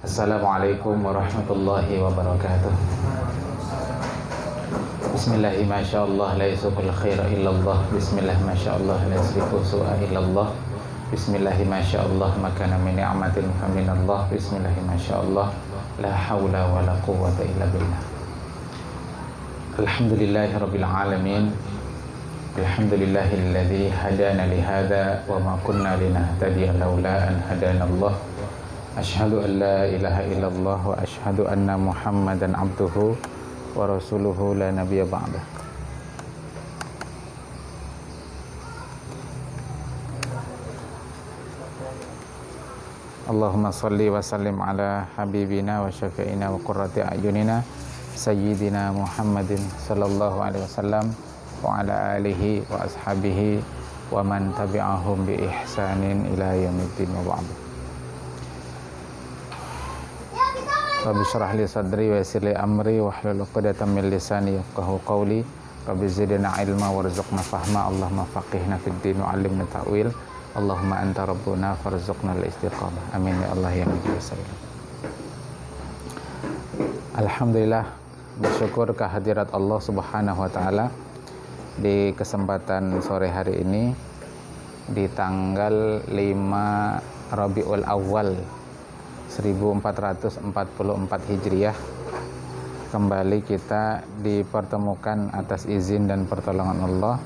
Assalamualaikum warahmatullahi wabarakatuh. Bismillah, masyaallah, la yasuqul khaira illallah. Bismillah, masyaallah, la yasrifu su'a illallah. Bismillah, masyaallah, makana min ni'matin faminallah. Bismillah, masyaallah, la hawla wa la quwwata illa billah. Alhamdulillahi rabbil alamin. Alhamdulillahilladzi hadana li hadza wa ma kunna linahtadiya laula an hadana Allah. Asyhadu an la ilaha illallah wa asyhadu anna Muhammadan abduhu wa rasuluhu la nabiyya ba'dah. Allahumma salli wa sallim ala habibina wa syafi'ina wa qurrati a'yunina sayyidina Muhammadin sallallahu alaihi wasallam wa ala alihi wa ashabihi wa man tabi'ahum bi ihsanin ila yaumiddin wa ba'd. Rabbi syrah li sadri wa yassir li amri wahlul 'uqdatam min lisani yafqahu qawli. Rabbi zidna ilma warzuqna fahma. Allahumma faqihna fid din wa 'allimna ta'wil. Allahumma anta rabbuna farzuqna al-istiqamah. Amin ya Allah ya Nabi sallallahu. Alhamdulillah, bersyukur kehadirat Allah Subhanahu wa taala di kesempatan sore hari ini di tanggal 5 Rabiul Awal 1444 Hijriah. Kembali kita dipertemukan atas izin dan pertolongan Allah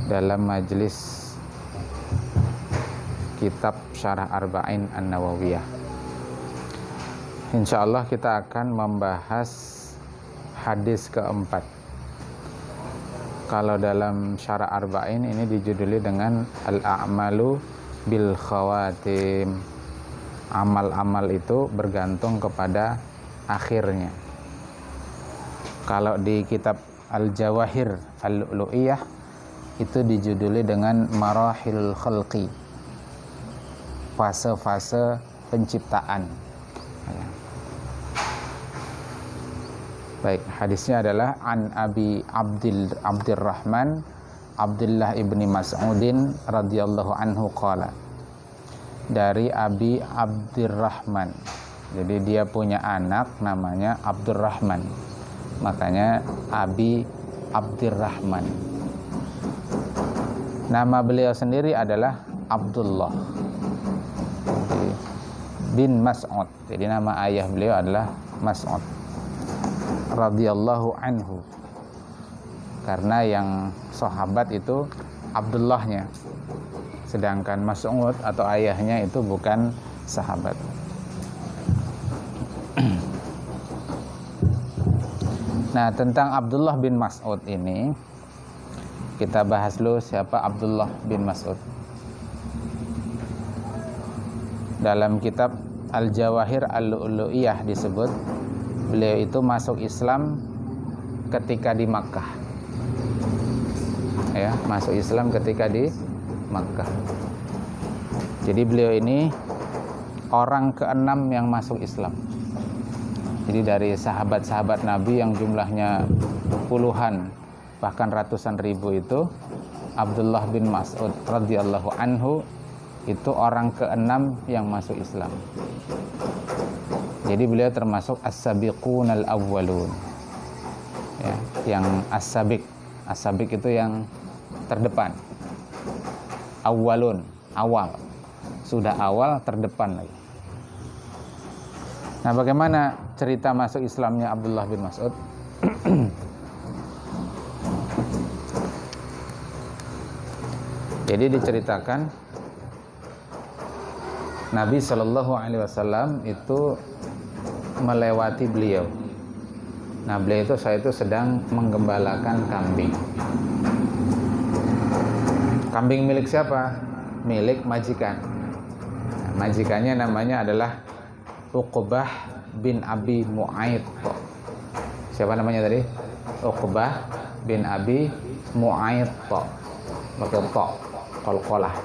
dalam majelis kitab Syarah Arba'in An-Nawawiyah. Insyaallah kita akan membahas hadis keempat. Kalau dalam Syarah Arba'in ini dijuduli dengan Al-A'malu bil Khawatim. Amal-amal itu bergantung kepada akhirnya. Kalau di kitab Al-Jawahir Al-Lu'lu'iyah itu dijuduli dengan Marahil Khalqi, fase-fase penciptaan. Baik, hadisnya adalah an Abi Abdurrahman Abdullah ibni Mas'udin radhiyallahu anhu qala, dari Abi Abdurrahman. Jadi dia punya anak namanya Abdurrahman, makanya Abi Abdurrahman. Nama beliau sendiri adalah Abdullah bin Mas'ud. Jadi nama ayah beliau adalah Mas'ud radhiyallahu anhu, karena yang sahabat itu Abdullahnya, sedangkan Mas'ud atau ayahnya itu bukan sahabat. Nah, tentang Abdullah bin Mas'ud ini kita bahas dulu siapa Abdullah bin Mas'ud. Dalam kitab Al-Jawahir Al-Lu'lu'iyah disebut beliau itu masuk Islam ketika di Makkah. Ya, masuk Islam ketika di Makkah. Jadi beliau ini orang ke-6 yang masuk Islam. Jadi dari sahabat-sahabat Nabi yang jumlahnya puluhan bahkan ratusan ribu itu, Abdullah bin Mas'ud radhiyallahu anhu itu orang ke-6 yang masuk Islam. Jadi beliau termasuk as-sabiqunal awwalun. Ya, yang as-sabiq. As-sabiq itu yang terdepan. Awalun, awal. Sudah awal, terdepan lagi. Nah, bagaimana cerita masuk Islamnya Abdullah bin Mas'ud? Jadi diceritakan Nabi Shallallahu Alaihi Wasallam itu melewati beliau. Nah, beliau itu saat itu sedang menggembalakan kambing. Kambing milik siapa? Milik majikan. Nah, majikannya namanya adalah Uqbah bin Abi Mu'ayt. Siapa namanya tadi? Uqbah bin Abi Mu'ayt. Pakai to, qalqalah.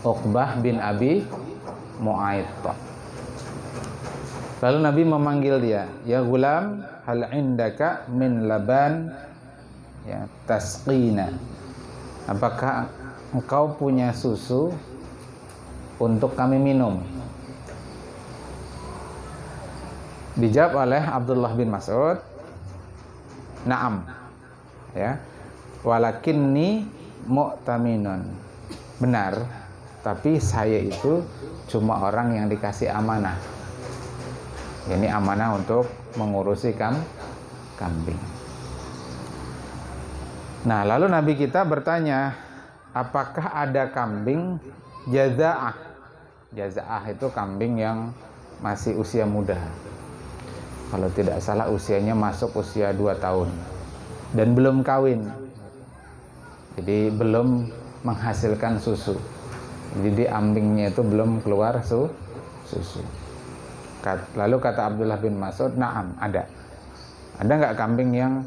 Uqbah bin Abi Mu'ayt. Lalu Nabi memanggil dia, ya gulam, hal indaka min laban ya tasqina. Apakah engkau punya susu untuk kami minum? Dijawab oleh Abdullah bin Mas'ud, "Na'am." Ya. "Walakinni mu'taminun." Benar, tapi saya itu cuma orang yang dikasih amanah. Ini amanah untuk mengurusi kambing. Nah, lalu Nabi kita bertanya, apakah ada kambing jaza'ah? Jaza'ah itu kambing yang masih usia muda. Kalau tidak salah usianya masuk usia 2 tahun dan belum kawin. Jadi belum menghasilkan susu. Jadi ambingnya itu belum keluar susu. Lalu kata Abdullah bin Mas'ud, "Na'am, ada." Ada nggak kambing yang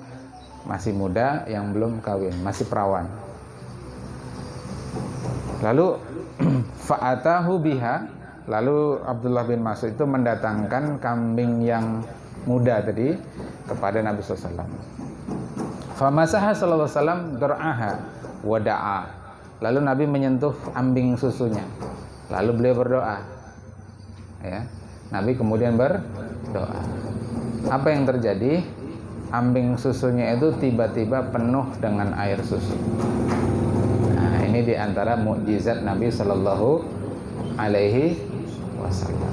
masih muda, yang belum kawin, masih perawan? Lalu fa'atahu biha, lalu Abdullah bin Mas'ud itu mendatangkan kambing yang muda tadi kepada Nabi SAW. Famasaha sallallahu alaihi wasallam dur'aha wada'a. Lalu Nabi menyentuh ambing susunya. Lalu beliau berdoa. Ya. Nabi kemudian berdoa. Apa yang terjadi? Ambing susunya itu tiba-tiba penuh dengan air susu. Nah, ini diantara mukjizat Nabi Sallallahu Alaihi Wasallam.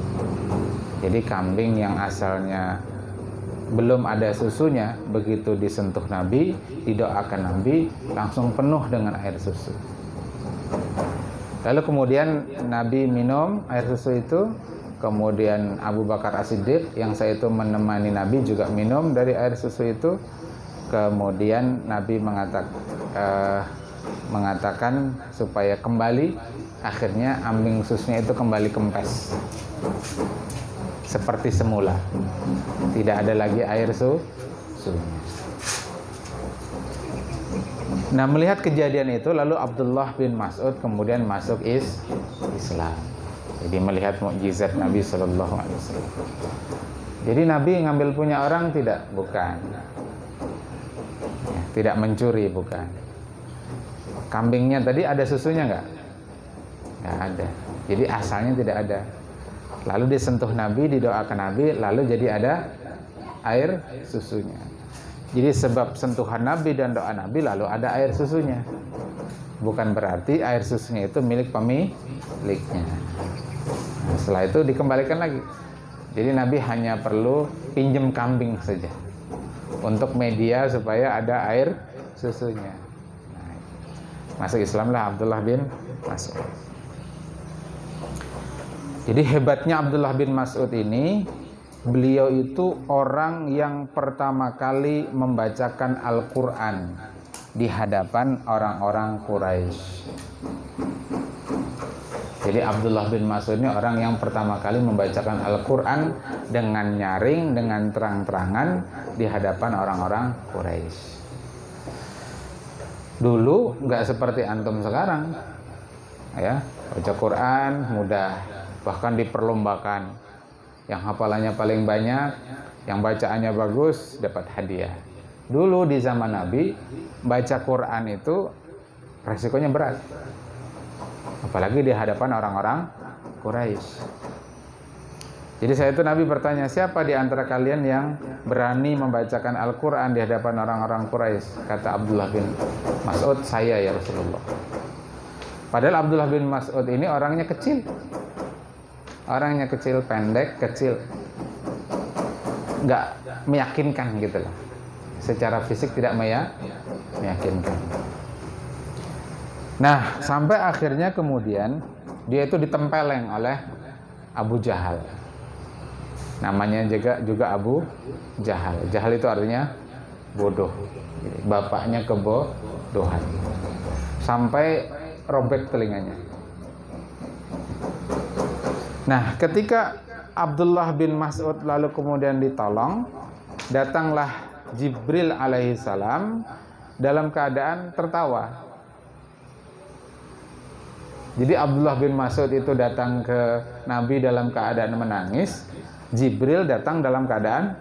Jadi kambing yang asalnya belum ada susunya, begitu disentuh Nabi, didoakan Nabi, langsung penuh dengan air susu. Lalu kemudian Nabi minum air susu itu. Kemudian Abu Bakar As-Siddiq yang saya itu menemani Nabi juga minum dari air susu itu. Kemudian Nabi mengatakan supaya kembali. Akhirnya ambing susunya itu kembali kempes seperti semula. Tidak ada lagi air susunya. Nah, melihat kejadian itu, lalu Abdullah bin Mas'ud kemudian masuk Islam. Jadi melihat mukjizat Nabi Sallallahu Alaihi Wasallam. Jadi Nabi ngambil punya orang tidak? Bukan. Ya, tidak mencuri, bukan. Kambingnya tadi ada susunya nggak? Nggak ada. Jadi asalnya tidak ada. Lalu disentuh Nabi, didoakan Nabi, lalu jadi ada air susunya. Jadi sebab sentuhan Nabi dan doa Nabi lalu ada air susunya. Bukan berarti air susunya itu milik pemiliknya. Nah, setelah itu dikembalikan lagi. Jadi Nabi hanya perlu pinjam kambing saja untuk media supaya ada air susunya. Nah, masuk Islamlah Abdullah bin Mas'ud. Jadi hebatnya Abdullah bin Mas'ud ini, beliau itu orang yang pertama kali membacakan Al-Quran di hadapan orang-orang Quraisy. Jadi Abdullah bin Mas'ud ini orang yang pertama kali membacakan Al-Quran dengan nyaring, dengan terang-terangan di hadapan orang-orang Quraisy. Dulu nggak seperti antum sekarang, ya, baca Quran mudah, bahkan diperlombakan. Yang hafalannya paling banyak, yang bacaannya bagus, dapat hadiah. Dulu di zaman Nabi, baca Quran itu resikonya berat. Apalagi di hadapan orang-orang Quraisy. Jadi saya itu Nabi bertanya, siapa di antara kalian yang berani membacakan Al-Quran di hadapan orang-orang Quraisy? Kata Abdullah bin Mas'ud, saya ya Rasulullah. Padahal Abdullah bin Mas'ud ini orangnya kecil. Orangnya kecil, pendek, kecil, nggak meyakinkan gitu loh. Secara fisik tidak meyakinkan. Nah, sampai akhirnya kemudian dia itu ditempeleng oleh Abu Jahal. Namanya juga Abu Jahal. Jahal itu artinya bodoh. Bapaknya kebodohan. Sampai robek telinganya. Nah, ketika Abdullah bin Mas'ud lalu kemudian ditolong, datanglah Jibril alaihissalam dalam keadaan tertawa. Jadi Abdullah bin Mas'ud itu datang ke Nabi dalam keadaan menangis, Jibril datang dalam keadaan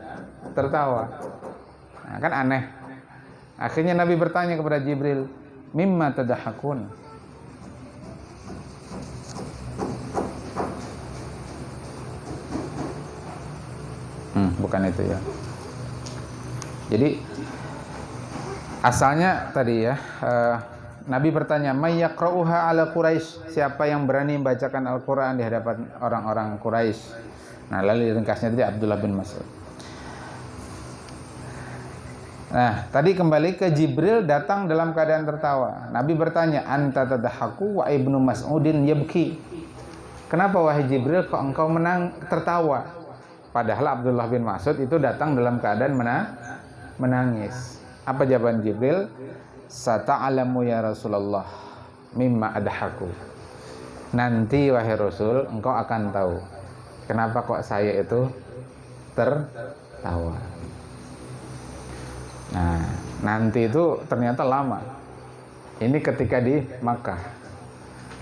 tertawa. Nah, kan aneh. Akhirnya Nabi bertanya kepada Jibril, "Mimma tadahakun?" Bukan itu ya. Jadi asalnya tadi ya, Nabi bertanya, "May yaqra'uha 'ala Quraisy?" Siapa yang berani membacakan Al-Qur'an di hadapan orang-orang Quraisy? Nah, lalu ringkasnya tadi Abdullah bin Mas'ud. Nah, tadi kembali ke Jibril datang dalam keadaan tertawa. Nabi bertanya, "Anta tadhaku wa ibnu Mas'udin yabki?" Kenapa wahai Jibril kok engkau tertawa? Padahal Abdullah bin Mas'ud itu datang dalam keadaan menangis. Apa jawaban Jibril? Sata'alamu ya Rasulullah mimma adhaku. Nanti wahai Rasul, engkau akan tahu kenapa kok saya itu tertawa. Nah, nanti itu ternyata lama. Ini ketika di Makkah.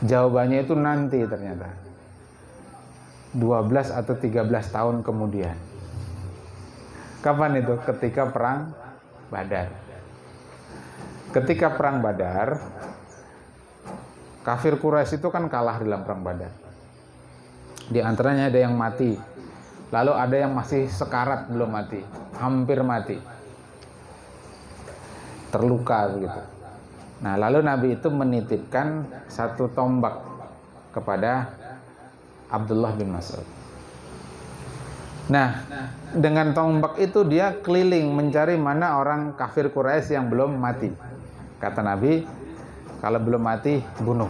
Jawabannya itu nanti ternyata 12 atau 13 tahun kemudian. Kapan itu? Ketika perang Badar. Ketika perang Badar, kafir Quraisy itu kan kalah dalam perang Badar. Di antaranya ada yang mati, lalu ada yang masih sekarat belum mati, hampir mati, terluka begitu. Nah, lalu Nabi itu menitipkan satu tombak kepada Abdullah bin Mas'ud. Nah, dengan tombak itu dia keliling mencari mana orang kafir Quraisy yang belum mati. Kata Nabi, kalau belum mati, bunuh.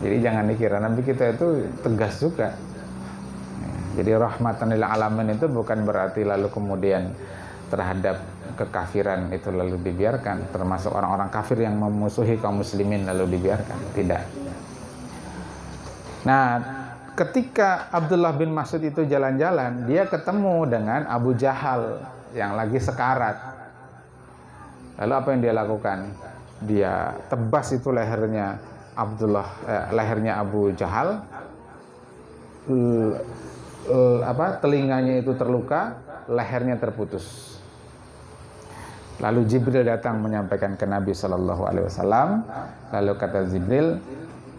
Jadi jangan dikira Nabi kita itu tegas juga. Jadi rahmatan lil alamin itu bukan berarti lalu kemudian terhadap kekafiran itu lalu dibiarkan, termasuk orang-orang kafir yang memusuhi kaum muslimin lalu dibiarkan. Tidak. Nah, ketika Abdullah bin Mas'ud itu jalan-jalan, dia ketemu dengan Abu Jahal yang lagi sekarat. Lalu apa yang dia lakukan? Dia tebas itu lehernya lehernya Abu Jahal. Telinganya itu terluka, lehernya terputus. Lalu Jibril datang menyampaikan ke Nabi Shallallahu Alaihi Wasallam. Lalu kata Jibril,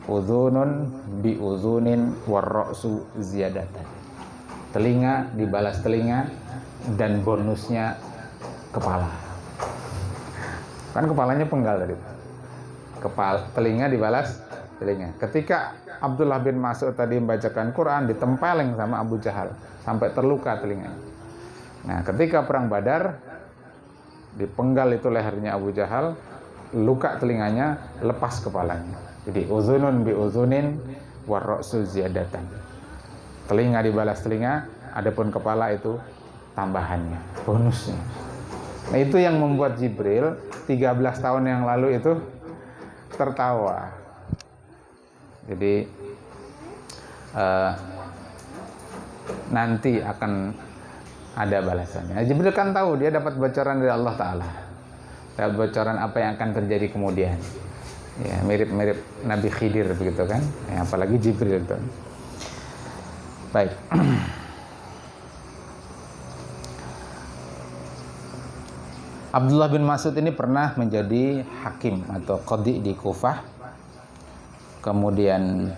udhunun bi udhunin warra'su ziyadatan. Telinga dibalas telinga dan bonusnya kepala. Kan kepalanya penggal tadi. Telinga dibalas telinga. Ketika Abdullah bin Mas'ud tadi membacakan Quran, ditempeleng sama Abu Jahal sampai terluka telinganya. Nah, ketika perang Badar, dipenggal itu lehernya Abu Jahal, luka telinganya, lepas kepalanya. Jadi uzunun bi uzunin warra'su ziyadatan. Telinga dibalas telinga, adapun kepala itu tambahannya, bonusnya. Nah, itu yang membuat Jibril 13 tahun yang lalu itu tertawa. Jadi nanti akan ada balasannya. Jibril kan tahu, dia dapat bocoran dari Allah Ta'ala, dapat bocoran apa yang akan terjadi kemudian. Ya, mirip-mirip Nabi Khidir begitu kan, ya, apalagi Jibril itu. Baik. Abdullah bin Mas'ud ini pernah menjadi hakim atau qadhi di Kufah. Kemudian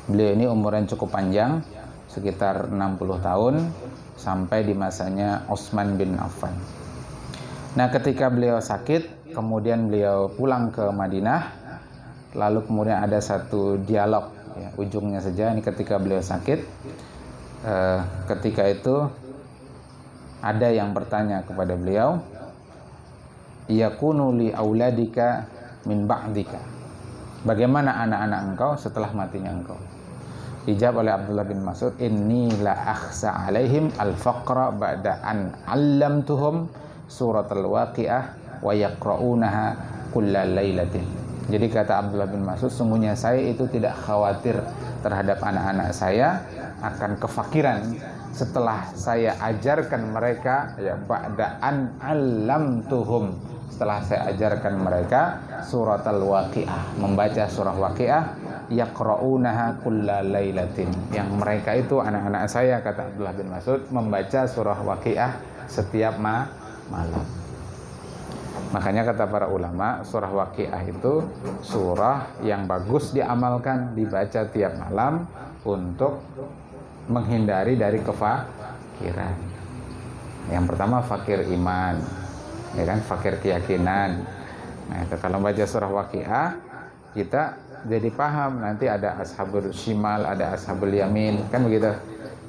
beliau ini umurnya cukup panjang, sekitar 60 tahun, sampai di masanya Utsman bin Affan. Nah, ketika beliau sakit, kemudian beliau pulang ke Madinah, lalu kemudian ada satu dialog, ya, ujungnya saja ini ketika beliau sakit. Ketika itu ada yang bertanya kepada beliau, yakunu li auladika min ba'dika, bagaimana anak-anak engkau setelah matinya engkau? Dijawab oleh Abdullah bin Mas'ud, inni la akhsa alaihim al-faqra ba'da an 'allamtuhum suratul waqi'ah wa yaqra'unaha kullal lailatin. Jadi kata Abdullah bin Mas'ud, sungguhnya saya itu tidak khawatir terhadap anak-anak saya akan kefakiran setelah saya ajarkan mereka, ya, ba'da'an 'allamtuhum, setelah saya ajarkan mereka suratul waqi'ah, membaca surah waqi'ah, yaqra'unaha kullal lailatin, yang mereka itu anak-anak saya, kata Abdullah bin Mas'ud, membaca surah waqi'ah setiap malam. Makanya kata para ulama, surah waqi'ah itu surah yang bagus diamalkan, dibaca tiap malam, untuk menghindari dari kefakiran. Yang pertama fakir iman, ya kan, fakir keyakinan. Nah, itu kalau baca surah Waqiah kita jadi paham nanti ada ashabul shimal, ada ashabul yamin, kan begitu.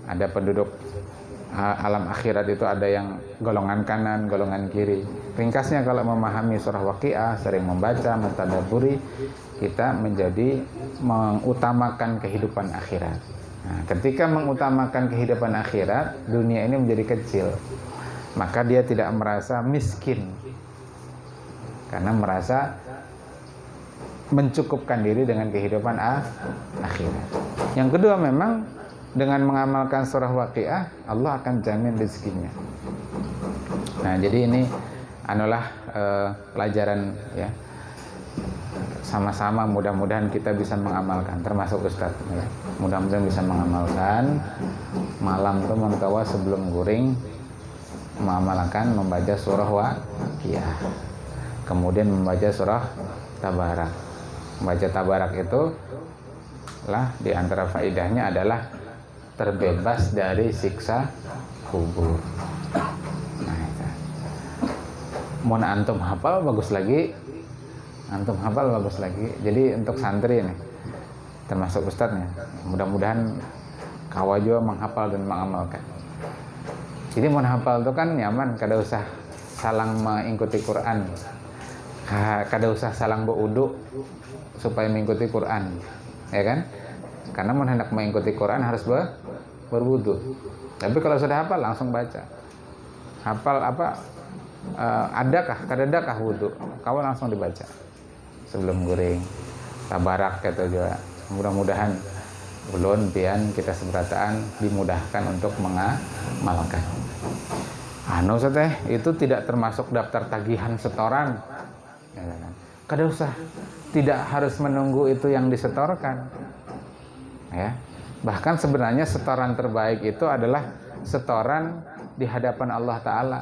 Ada penduduk alam akhirat itu ada yang golongan kanan, golongan kiri. Ringkasnya kalau memahami surah Waqiah, sering membaca, mentadabburi, kita menjadi mengutamakan kehidupan akhirat. Nah, ketika mengutamakan kehidupan akhirat, dunia ini menjadi kecil. Maka dia tidak merasa miskin. Karena merasa mencukupkan diri dengan kehidupan akhirat. Yang kedua, memang dengan mengamalkan surah Waqiah, Allah akan jamin rezekinya. Nah, jadi ini pelajaran ya. Sama-sama mudah-mudahan kita bisa mengamalkan, termasuk Ustadz ya. Mudah-mudahan bisa mengamalkan. Malam teman-teman sebelum guring mengamalkan membaca surah Waqiah. Kemudian membaca surah Tabarak. Membaca Tabarak itu lah di antara faedahnya adalah terbebas dari siksa kubur. Nah, itu. Mau antum hafal bagus lagi. Antum hafal bagus lagi. Jadi untuk santri nih, termasuk ustadznya, mudah-mudahan kawa juga menghafal dan mengamalkan. Jadi mau hafal itu kan nyaman, kada usah salang mengikuti Quran, kada usah salang berwudu supaya mengikuti Quran, ya kan? Karena mau hendak mengikuti Quran harus berwudu. Tapi kalau sudah hafal langsung baca. Hafal apa? Kadadakah wudu? Kau langsung dibaca sebelum guring. Tabarak kata juga. Mudah-mudahan ulun pian kita seberataan dimudahkan untuk mengamalkan. Itu tidak termasuk daftar tagihan setoran. Kada usah, tidak harus menunggu itu yang disetorkan. Ya. Bahkan sebenarnya setoran terbaik itu adalah setoran di hadapan Allah Ta'ala.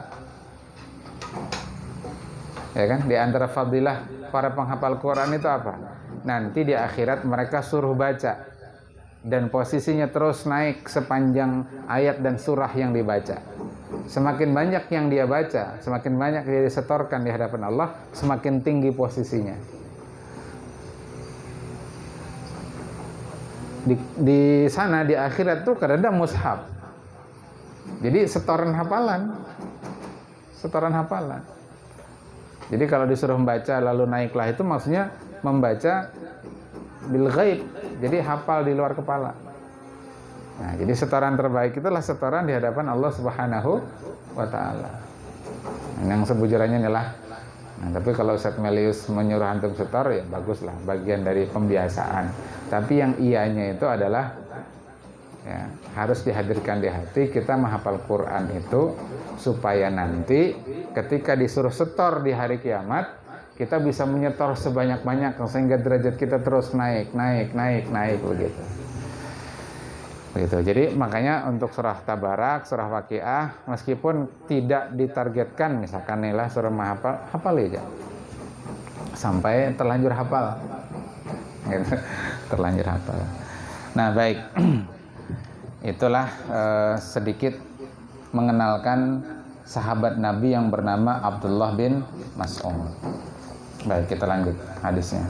Ya kan? Di antara fadilah para penghafal Quran itu apa? Nanti di akhirat mereka suruh baca dan posisinya terus naik sepanjang ayat dan surah yang dibaca. Semakin banyak yang dia baca, semakin banyak dia disetorkan di hadapan Allah, semakin tinggi posisinya. Di sana di akhirat tuh kadang-kadang mushaf. Jadi setoran hafalan. Jadi kalau disuruh membaca lalu naiklah, itu maksudnya membaca bil ghaib. Jadi hafal di luar kepala. Nah, jadi setoran terbaik itulah setoran di hadapan Allah Subhanahu wa taala. Yang sebujurnya inilah. Nah, tapi kalau Ustaz Melius menyuruh antum setor, ya baguslah, bagian dari pembiasaan. Tapi yang ianya itu adalah ya, harus dihadirkan di hati kita menghafal Quran itu supaya nanti ketika disuruh setor di hari kiamat kita bisa menyetor sebanyak-banyak sehingga derajat kita terus naik begitu. Jadi makanya untuk surah Tabarak, surah Waqiah meskipun tidak ditargetkan misalkan inilah surah hafal aja sampai terlanjur hafal. Gitu. Terlanjur hafal. Nah, baik. Itulah sedikit mengenalkan sahabat Nabi yang bernama Abdullah bin Mas'ud. Baik, kita lanjut hadisnya.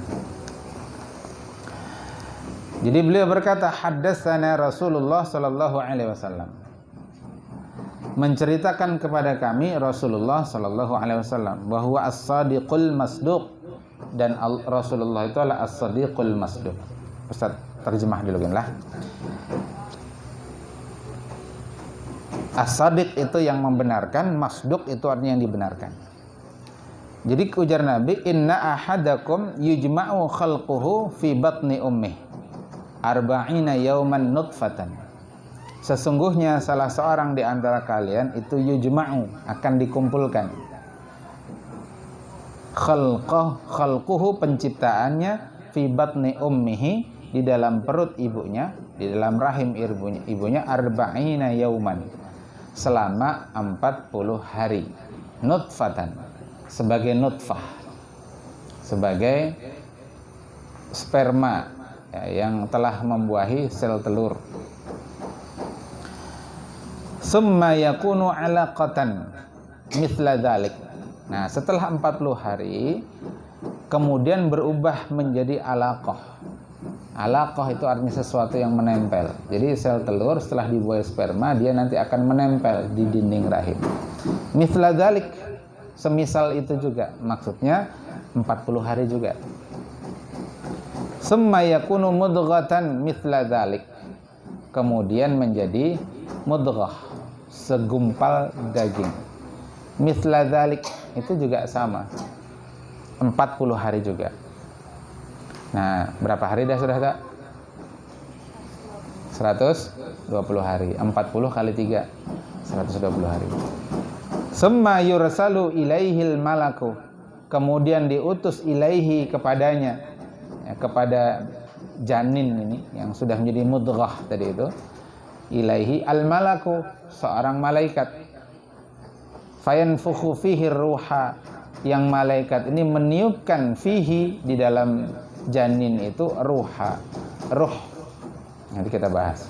Jadi beliau berkata, haddatsana Rasulullah sallallahu alaihi wasallam. Menceritakan kepada kami Rasulullah sallallahu alaihi wasallam bahwa as-sadiqul masduq, dan Rasulullah itu adalah as-sadiqul masduq. Ustaz terjemah dulu lah. As-sadiq itu yang membenarkan, masduq itu artinya yang dibenarkan. Jadi ujar Nabi, inna ahadakum yujma'u khalquhu fi batni ummih arba'ina yauman nutfatan. Sesungguhnya salah seorang di antara kalian itu yujma'u, akan dikumpulkan. Khalquhu penciptaannya fi batni ummihi, di dalam perut ibunya, di dalam rahim ibunya arba'ina yauman, selama 40 hari. Nutfatan, sebagai nutfah, sebagai sperma, ya, yang telah membuahi sel telur. Summa yakunu 'alaqatan mithla dzalik. Nah, setelah 40 hari kemudian berubah menjadi alaqah. Alaqah itu artinya sesuatu yang menempel. Jadi sel telur setelah dibuahi sperma, dia nanti akan menempel di dinding rahim. Mithla dzalik, semisal itu juga, maksudnya 40 hari juga. Summa yakunu mudghatan mithla dzalik. Kemudian menjadi mudghah, segumpal daging. Mithla dzalik itu juga sama. 40 hari juga. Nah, berapa hari dah sudah tak? 120 hari. 40 kali 3 120 hari. Summa yursalu ilaihil malaku. Kemudian diutus ilaihi kepadanya, ya, kepada janin ini yang sudah menjadi mudghah tadi itu. Ilaihi al malaku, seorang malaikat. Fayanfukhu fihi ruha, yang malaikat ini meniupkan fihi, di dalam janin itu, ruha, ruh. Nanti kita bahas.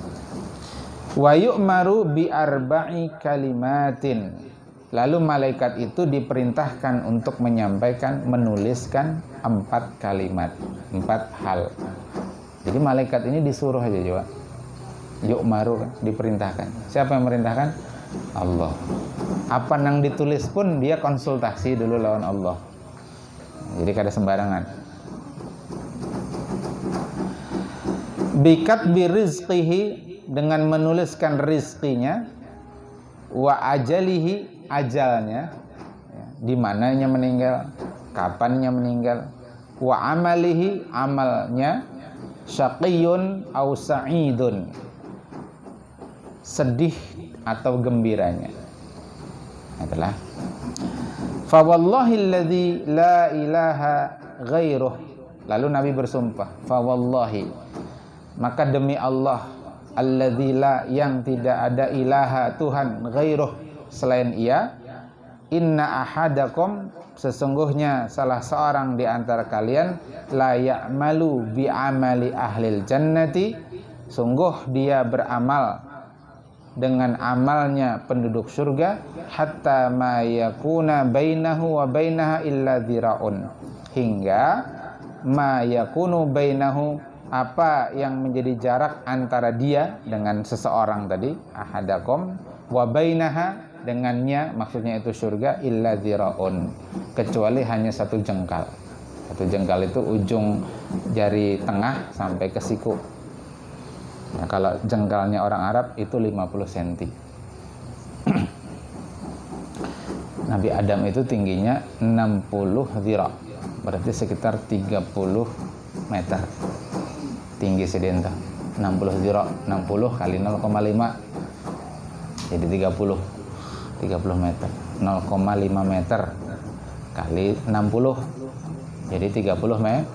Wa yu'maru bi arba'i kalimatin. Lalu malaikat itu diperintahkan untuk menyampaikan, menuliskan 4 kalimat, 4 hal. Jadi malaikat ini disuruh aja juga. Yu'maru, diperintahkan. Siapa yang merintahkan? Allah. Apa yang ditulis pun dia konsultasi dulu lawan Allah. Jadi kada sembarangan. Bikat birizqihi, dengan menuliskan rizkinya, wa ajalihi, ajalnya, ya, di mananya meninggal, kapannya meninggal, wa amalihi, amalnya, syaqiyun au sa'idun, sedih atau gembiranya. Itulah. Fa wallahi alladzi la ilaha ghairuh. Lalu Nabi bersumpah, fa wallahi, maka demi Allah, alladzi la, yang tidak ada ilaha, Tuhan, ghairuh, selain Ia, inna ahadakum, sesungguhnya salah seorang di antara kalian, la ya'malu bi amali ahlil jannati, sungguh dia beramal dengan amalnya penduduk surga, hatta ma yakuna bainahu wa bainaha illa dzira'un, hingga ma yakunu bainahu, apa yang menjadi jarak antara dia dengan seseorang tadi, ahadakum, wa bainaha, dengannya, maksudnya itu surga, illa dzira'un, kecuali hanya 1 jengkal. 1 jengkal itu ujung jari tengah sampai ke siku. Nah, kalau jengkalnya orang Arab itu 50 cm. Nabi Adam itu tingginya 60 zira, berarti sekitar 30 meter tinggi sedenta. 60 zira, 60 kali 0,5 jadi 30 meter. 0,5 meter kali 60 jadi 30 meter.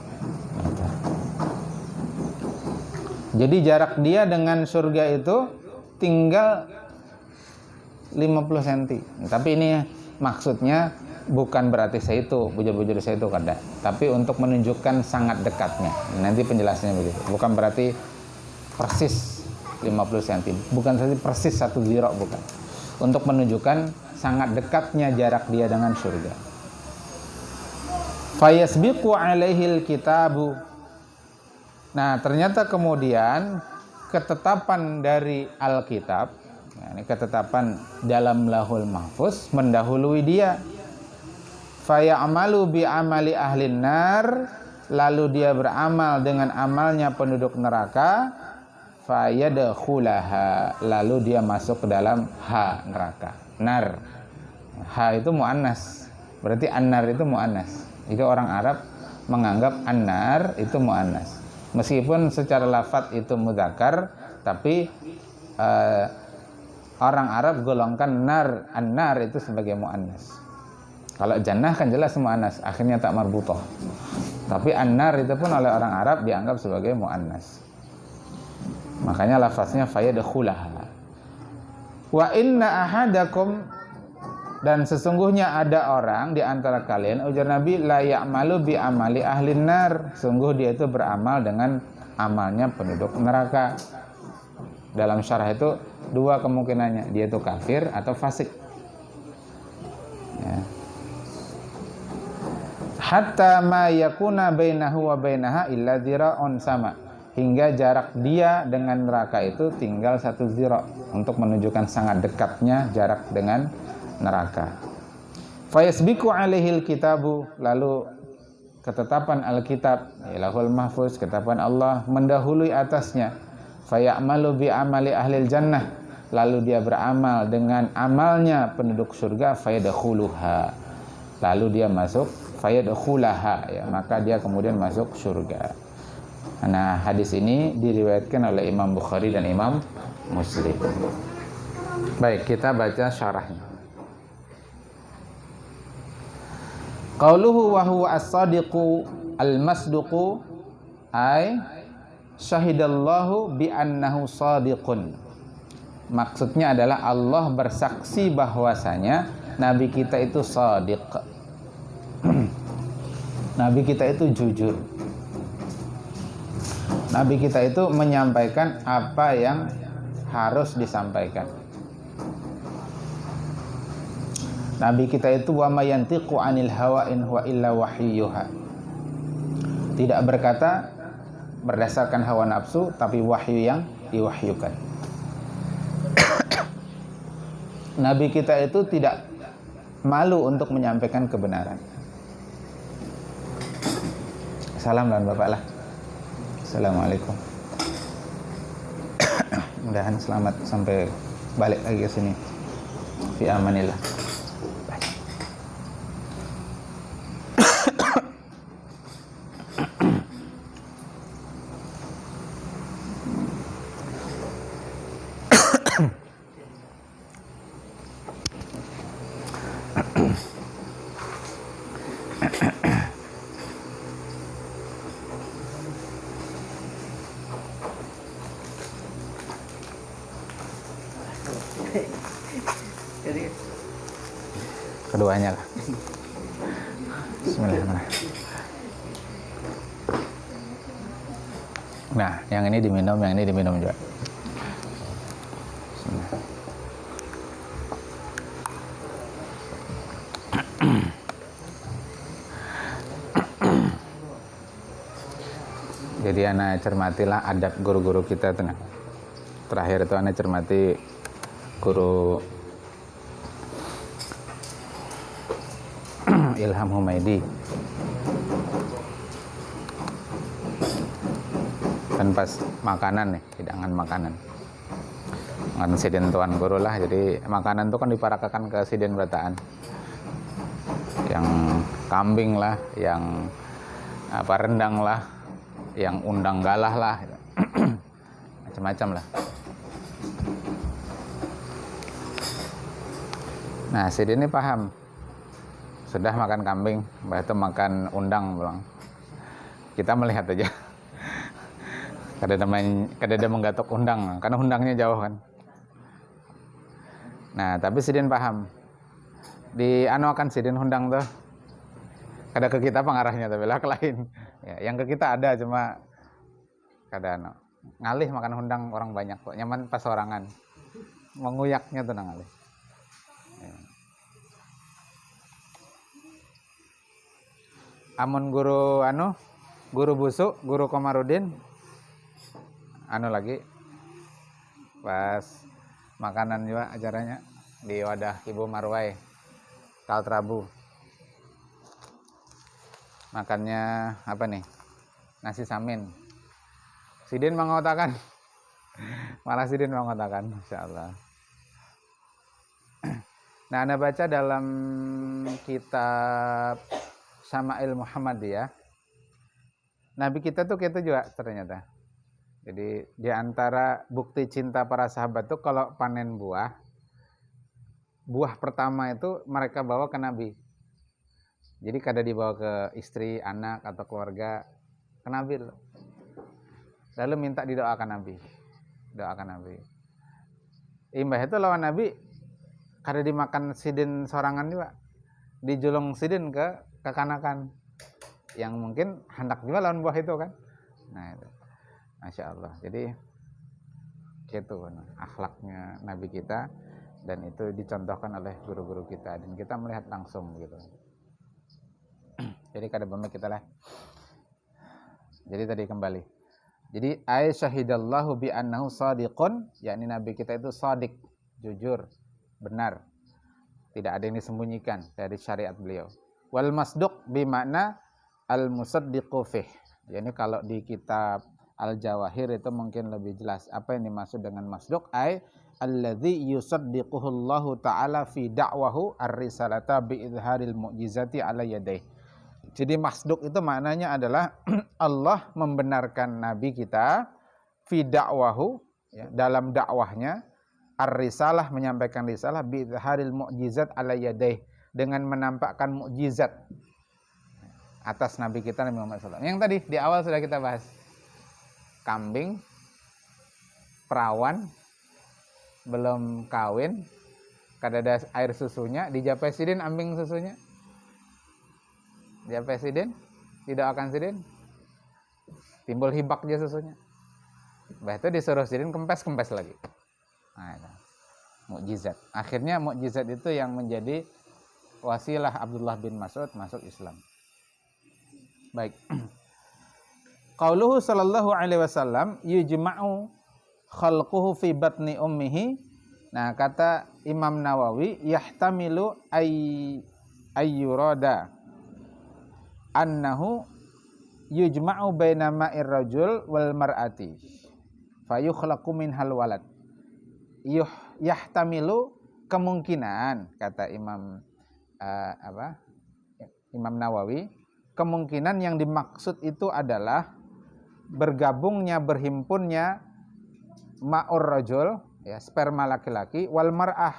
Jadi jarak dia dengan surga itu tinggal 50 cm. Tapi ini maksudnya bukan berarti saya itu, bujur-bujur saya itu kada. Tapi untuk menunjukkan sangat dekatnya. Nanti penjelasannya begitu. Bukan berarti persis 50 cm. Bukan berarti persis 1 zira, bukan. Untuk menunjukkan sangat dekatnya jarak dia dengan surga. Fayasbiqu alaihil kitabu. Nah, ternyata kemudian ketetapan dari Alkitab, ini ketetapan dalam Lauhul Mahfuz, mendahului dia. Faya'malu bi amali ahlin nar, lalu dia beramal dengan amalnya penduduk neraka. Fayadkhulaha, lalu dia masuk ke dalam neraka. Nar. Itu muannas. Berarti an-nar itu muannas. Jadi orang Arab menganggap an-nar itu muannas. Meskipun secara lafadz itu mudzakkar, tapi orang Arab golongkan an-nar itu sebagai muannas. Kalau jannah kan jelas muannas, akhirnya tak marbutah. Tapi an-nar itu pun oleh orang Arab dianggap sebagai muannas. Makanya lafaznya fayadkhulaha. Wa inna ahadakum, dan sesungguhnya ada orang di antara kalian, ujar Nabi, la ya'malu bi amali ahlin nar, sungguh dia itu beramal dengan amalnya penduduk neraka. Dalam syarah itu dua kemungkinannya, dia itu kafir atau fasik. Ya. Hatta ma yakuna bainahu wa bainaha illa dzira'un sama, hingga jarak dia dengan neraka itu tinggal 1 zira, untuk menunjukkan sangat dekatnya jarak dengan neraka. Fayasbiqu alaihil kitabu, lalu ketetapan Alkitab, Lauhul Mahfuz, ketetapan Allah mendahului atasnya. Fayamalu bi amali ahlil jannah, lalu dia beramal dengan amalnya penduduk surga. Fayadkhuluha, lalu dia masuk. Fayadkhulaha, ya, maka dia kemudian masuk surga. Nah, hadis ini diriwayatkan oleh Imam Bukhari dan Imam Muslim. Baik, kita baca syarahnya. Qauluhu wa huwa as-sadiqu al-masduqu ay syahidallahu bi annahu sadiqun. Maksudnya adalah Allah bersaksi bahwasanya nabi kita itu shadiq. Nabi kita itu jujur. Nabi kita itu menyampaikan apa yang harus disampaikan. Nabi kita itu wa may yantiqu 'anil hawa in huwa illa wahyuha. Tidak berkata berdasarkan hawa nafsu, tapi wahyu yang diwahyukan. Nabi kita itu tidak malu untuk menyampaikan kebenaran. Salam dan Bapak lah. Assalamualaikum. Mudahan selamat sampai balik lagi ke sini. Fi amanillah. Keduanya lah. Bismillahirrahmanirrahim. Nah, yang ini diminum, yang ini diminum juga. Bismillah. Jadi anak cermatilah adab guru-guru kita tenang. Terakhir itu anak cermati guru Ilham Humaidi. Kan pas makanan nih, hidangan makanan. Makan sidin tuan guru lah, jadi makanan itu kan diparakakan ke sidin berataan. Yang kambing lah, yang apa rendang lah, yang undang galah lah. Macam-macam lah. Nah, sidin ini paham. Sudah makan kambing, mbah itu makan undang bilang. Kita melihat aja. Kadada menggatok undang, karena undangnya jauh kan. Nah, tapi sidin paham. Di anu akan sidin undang tuh. Kada ke kita pengarahnya tapi lah ke lain. Ya, yang ke kita ada cuma kada anu. Ngalih makan undang orang banyak kok. Nyaman pas sorangan. Menguyaknya tuh ngalih. Ya. Amun guru guru busuk, guru Komarudin lagi pas makanan juga acaranya di wadah Ibu Marwai Kaltrabu. Makannya apa nih? Nasi samin. Sidin mengotakan. Malah Sidin mengotakan, insyaallah. Nah, Anda baca dalam kitab Syama'il Muhammadiyah, Nabi kita tuh gitu juga ternyata. Jadi di antara bukti cinta para sahabat tuh kalau panen buah pertama itu mereka bawa ke Nabi. Jadi kada dibawa ke istri, anak atau keluarga, ke Nabi. Lalu minta didoakan Nabi. Doakan Nabi. Imbah itu lawan Nabi kada dimakan sidin sorangan juga. Dijulung sidin ke kekanakan yang mungkin hendak juga lawan buah itu kan. Nah itu. Masya Allah. Jadi itu akhlaknya Nabi kita, dan itu dicontohkan oleh guru-guru kita dan kita melihat langsung gitu. Jadi kada benar kita lah. Jadi tadi kembali. Jadi ay syahidallahu bi annahu shadiqun, yakni Nabi kita itu shadiq, jujur, benar. Tidak ada yang disembunyikan dari syariat beliau. Wal masduq bi makna al musaddiqu fih. Yani kalau di kitab Al-Jawahir itu mungkin lebih jelas apa yang dimaksud dengan masduq, ay alladzi yusaddiquhullahu ta'ala fi da'wahu ar-risalata bi idharil mu'jizati ala yadayhi. Jadi masduq itu maknanya adalah Allah membenarkan Nabi kita fi da'wahu, ya, dalam dakwahnya, ar-risalah, menyampaikan risalah, bi idharil mu'jizat ala yadayhi, dengan menampakkan mukjizat atas Nabi kita Nabi Muhammad SAW. Yang tadi di awal sudah kita bahas, kambing, perawan, belum kawin, kada ada air susunya, dijapai sidin ambing susunya. Dijapai sidin, didoakan sidin, timbul hibak dia susunya. Bah itu disuruh sidin kempes lagi. Nah, itu mukjizat. Akhirnya mukjizat itu yang menjadi wasilah Abdullah bin Mas'ud masuk Islam. Baik. Qauluhu sallallahu alaihi wasallam yujma'u khalquhu fi batni ummihi. Nah, kata Imam Nawawi, yahtamilu ayyurada annahu yujma'u baina ma'ir rajul wal mar'ati fayukhlaqu minhal walad. Yahtamilu, kemungkinan, kata Imam Imam Nawawi, kemungkinan yang dimaksud itu adalah bergabungnya, berhimpunnya ma'ur rajul, ya, sperma laki-laki, wal mar'ah,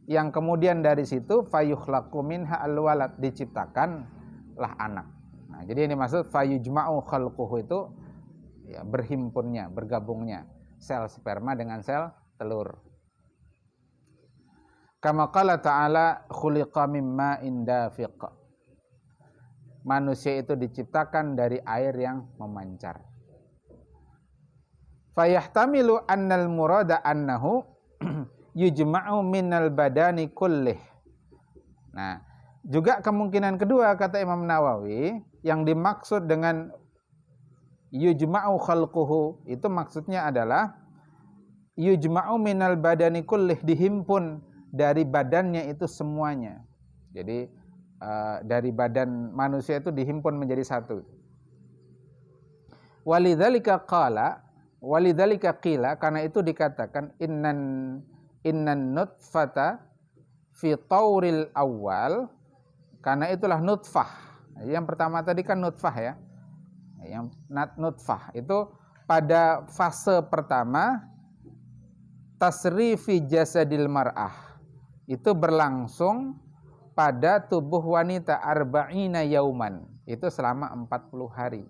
yang kemudian dari situ fayukhlaqu minha alwalad, diciptakanlah anak. Nah, jadi ini maksud fayujma'u khalquhu itu, ya, berhimpunnya, bergabungnya sel sperma dengan sel telur. Kama qala ta'ala khuliqa mimma indafiq. Manusia itu diciptakan dari air yang memancar. Fayahtamilu annal murada annahu yujma'u minal badani kullih. Nah, juga kemungkinan kedua, kata Imam Nawawi, yang dimaksud dengan yujma'u khalquhu itu maksudnya adalah yujma'u minal badani kullih, dihimpun dari badannya itu semuanya. Jadi dari badan manusia itu dihimpun menjadi satu. Walidzalika qila, karena itu dikatakan innan nutfata fi tauril awal, karena itulah nutfah. Yang pertama tadi kan nutfah, ya. Yang nutfah itu pada fase pertama tasri fi jasadil mar'ah, itu berlangsung pada tubuh wanita arba'ina yauman, itu selama 40 hari.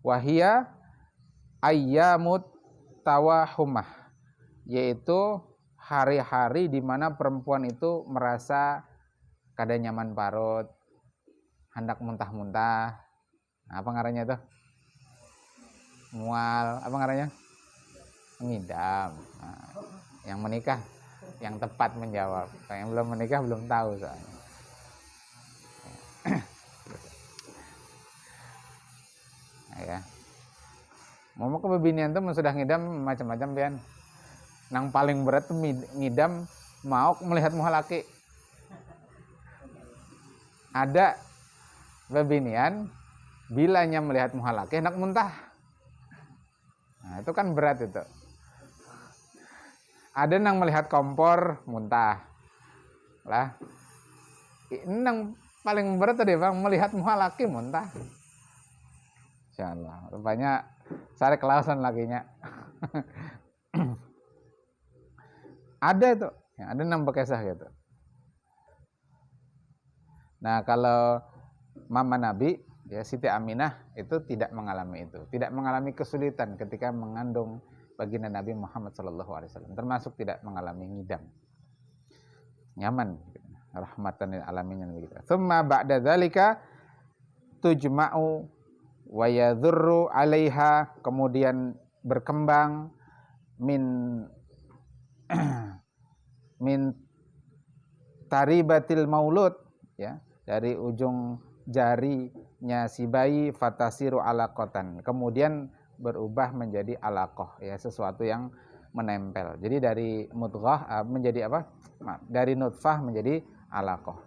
Wahia ayyamut tawahumah, yaitu hari-hari di mana perempuan itu merasa kada nyaman parut, hendak muntah-muntah. Apa ngarannya itu? Mual, apa ngarannya? Ngidam. Nah, yang menikah yang tepat menjawab. Yang belum menikah belum tahu soalnya. Ya. Mau kebebinian tuh sudah ngidam macam-macam pian. Nang paling berat tuh ngidam mau melihat muka laki. Ada bebinian bilanya melihat muka laki hendak muntah. Nah, itu kan berat itu. Ada nang melihat kompor muntah. Lah. Nang paling berat tadi Bang melihat muka laki muntah. Insyaallah. Rupanya sare kelausan lakinya. Ada itu, ya, ada nang bekesah gitu. Nah, kalau mama Nabi, ya, Siti Aminah itu tidak mengalami itu, tidak mengalami kesulitan ketika mengandung baginda Nabi Muhammad SAW, termasuk tidak mengalami ngidam, nyaman, gitu. Rahmatan lil alamin begitu. Tsumma ba'da dzalika tujma'u wa yadhurru 'alaiha, kemudian berkembang min min taribatil maulud, ya, dari ujung jarinya si bayi, fatasiru alaqatan, kemudian berubah menjadi alaqah, ya, sesuatu yang menempel. Jadi dari mudghah menjadi apa? Dari nutfah menjadi alaqah.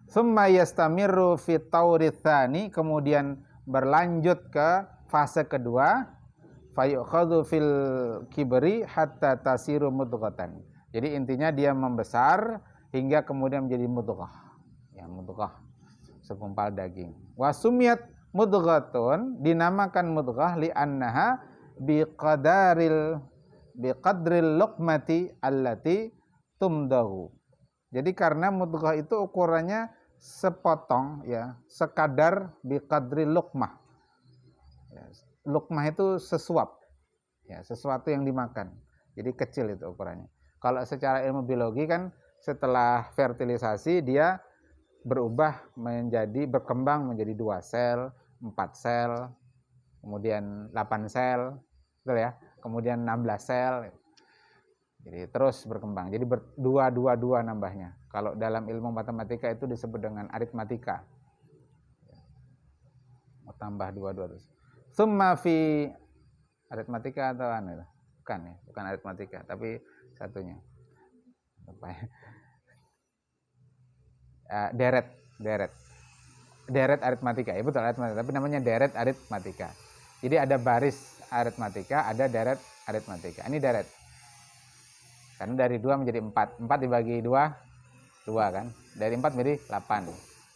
Tsumma yastamirru fi tauritsani, kemudian berlanjut ke fase kedua, fayukhadhu fil kibri hatta tasiru mudghatan. Jadi intinya dia membesar hingga kemudian menjadi mudghah. Ya, mudghah, segumpal daging. Wa sumiyat mudghatun, dinamakan mudghah li'annaha biqadril luqmati allati tumdahu. Jadi karena mudghah itu ukurannya sepotong, ya, sekadar biqadril luqmah. Ya, luqmah itu sesuap, ya, sesuatu yang dimakan. Jadi kecil itu ukurannya. Kalau secara ilmu biologi kan setelah fertilisasi dia berkembang menjadi 2 sel, 4 sel, kemudian 8 sel, betul ya? Kemudian 16 sel. Jadi terus berkembang. Jadi dua nambahnya. Kalau dalam ilmu matematika itu disebut dengan aritmatika. Tambah 2 terus. Summa fi aritmatika atau anu? Bukan ya, bukan aritmatika, tapi satunya. Apa ya? Deret aritmatika, ya betul, aritmatika, tapi namanya deret aritmatika. Jadi ada baris aritmatika, ada deret aritmatika. Ini deret. Karena dari 2 menjadi 4. 4 dibagi 2, 2 kan. Dari 4 menjadi 8.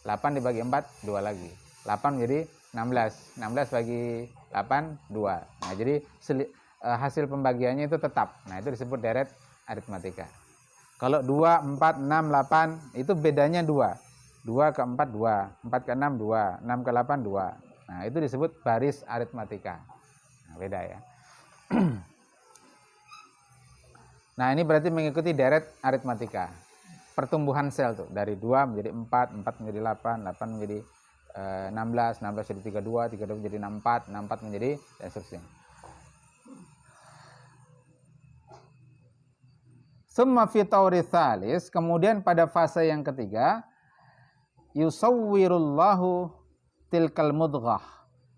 8 dibagi 4, 2 lagi. 8 menjadi 16. 16 bagi 8, 2. Nah, jadi hasil pembagiannya itu tetap. Nah, itu disebut deret aritmatika. Kalau 2, 4, 6, 8, itu bedanya 2. 2 ke 4, 2. 4 ke 6, 2. 6 ke 8, 2. Nah, itu disebut baris aritmatika. Nah, beda ya. Nah, ini berarti mengikuti deret aritmatika. Pertumbuhan sel tuh, dari 2 menjadi 4, 4 menjadi 8, 8 menjadi 16, 16 jadi 32, 32 menjadi 64, 64 menjadi dan seterusnya. Summa fi taurits tsalis, kemudian pada fase yang ketiga, yusawwirullahu tilkal mudghah.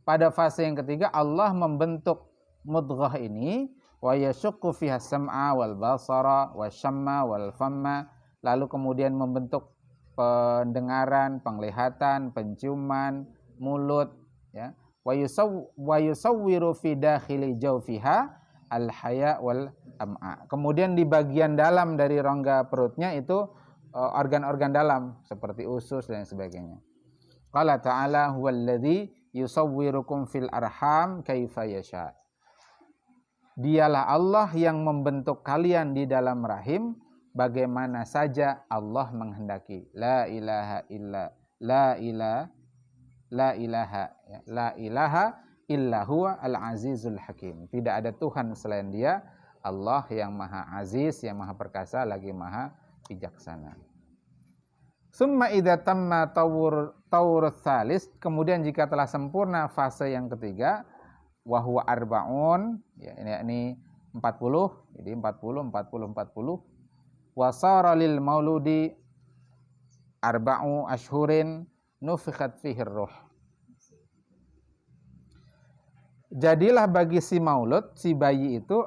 Pada fase yang ketiga Allah membentuk mudghah ini, wa yashuqqu fiha sam'a wal basara wasyamma wal famma, lalu kemudian membentuk pendengaran, penglihatan, penciuman, mulut, ya. Wa yusawwiru fi dakhili jawfiha al-haya wal am'a. Kemudian di bagian dalam dari rongga perutnya itu organ-organ dalam seperti usus dan sebagainya. Qala ta'ala huwallazi yusawwirukum fil arham kaifa yasha. Dialah Allah yang membentuk kalian di dalam rahim bagaimana saja Allah menghendaki. La ilaha illa la ilaha illa huwa al-azizul hakim. Tidak ada Tuhan selain Dia, Allah yang Maha Aziz, yang Maha Perkasa, lagi Maha Bijaksana. Summa idza tamma taurus salis, kemudian jika telah sempurna fase yang ketiga, wa huwa arbaun, ya, ini 40, jadi 40 wasara lil mauludi arba'u ashhurin nufikhat fihi ruh. Jadilah bagi si maulud, si bayi itu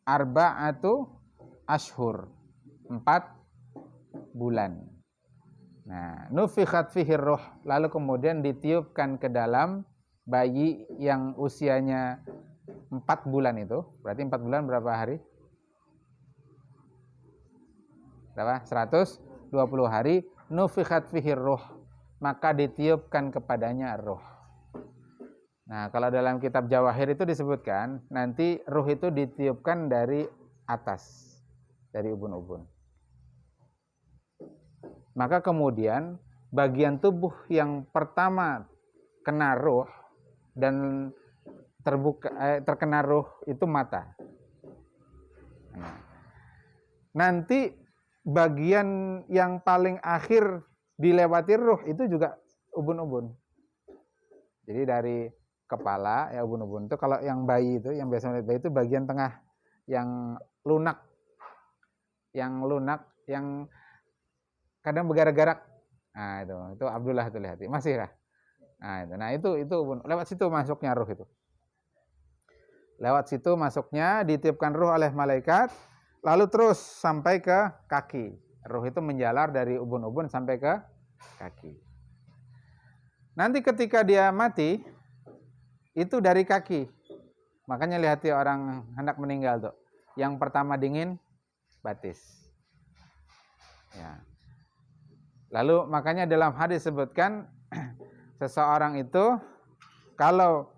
arba'atu ashhur, 4 bulan. Nah, nufikhat fihi ruh, lalu kemudian ditiupkan ke dalam bayi yang usianya 4 bulan itu. Berarti 4 bulan berapa hari? Berapa? 120 hari. Nufikhat fihi ruh, maka ditiupkan kepadanya ruh. Nah, kalau dalam kitab Jawahir itu disebutkan nanti ruh itu ditiupkan dari atas, dari ubun-ubun. Maka kemudian bagian tubuh yang pertama kena ruh dan terkena ruh itu mata. Nah, nanti bagian yang paling akhir dilewati ruh itu juga ubun-ubun. Jadi dari kepala, ya ubun-ubun itu kalau yang bayi itu, yang biasa melihat bayi itu bagian tengah yang lunak, yang kadang bergerak-gerak. Nah, itu Abdullah itu lihat. Masih kah? Nah, itu lewat situ masuknya ruh itu. Lewat situ masuknya, ditiupkan ruh oleh malaikat, lalu terus sampai ke kaki. Ruh itu menjalar dari ubun-ubun sampai ke kaki. Nanti ketika dia mati, itu dari kaki. Makanya lihat ya orang hendak meninggal tuh. Yang pertama dingin, batis. Ya. Lalu makanya dalam hadis disebutkan seseorang itu kalau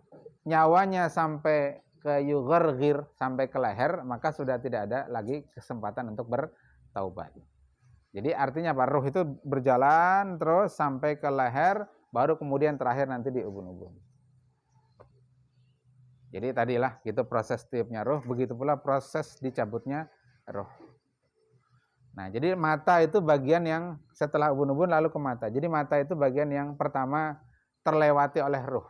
nyawanya sampai ke yugharghir, sampai ke leher, maka sudah tidak ada lagi kesempatan untuk bertaubat. Jadi artinya apa? Ruh itu berjalan terus sampai ke leher, baru kemudian terakhir nanti di ubun-ubun. Jadi tadilah gitu proses tiupnya ruh, begitu pula proses dicabutnya ruh. Nah, jadi mata itu bagian yang setelah ubun-ubun lalu ke mata. Jadi mata itu bagian yang pertama terlewati oleh ruh.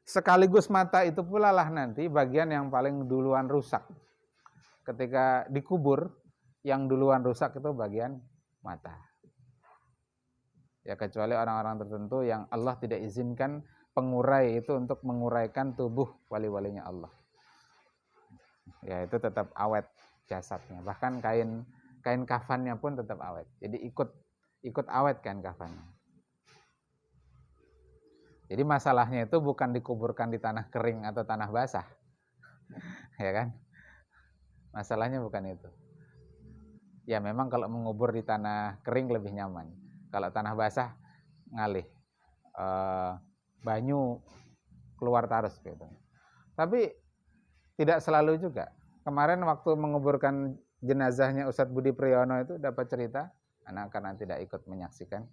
Sekaligus mata itu pula lah nanti bagian yang paling duluan rusak. Ketika dikubur, yang duluan rusak itu bagian mata. Ya kecuali orang-orang tertentu yang Allah tidak izinkan pengurai itu untuk menguraikan tubuh wali-walinya Allah. Ya itu tetap awet jasadnya. Bahkan kain kafannya pun tetap awet. Jadi ikut awet kain kafannya. Jadi masalahnya itu bukan dikuburkan di tanah kering atau tanah basah. Ya kan? Masalahnya bukan itu. Ya memang kalau mengubur di tanah kering lebih nyaman. Kalau tanah basah ngalih. Banyu keluar tarus gitu. Tapi tidak selalu juga. Kemarin waktu menguburkan jenazahnya Ustadz Budi Priyono itu dapat cerita, anak karena tidak ikut menyaksikan.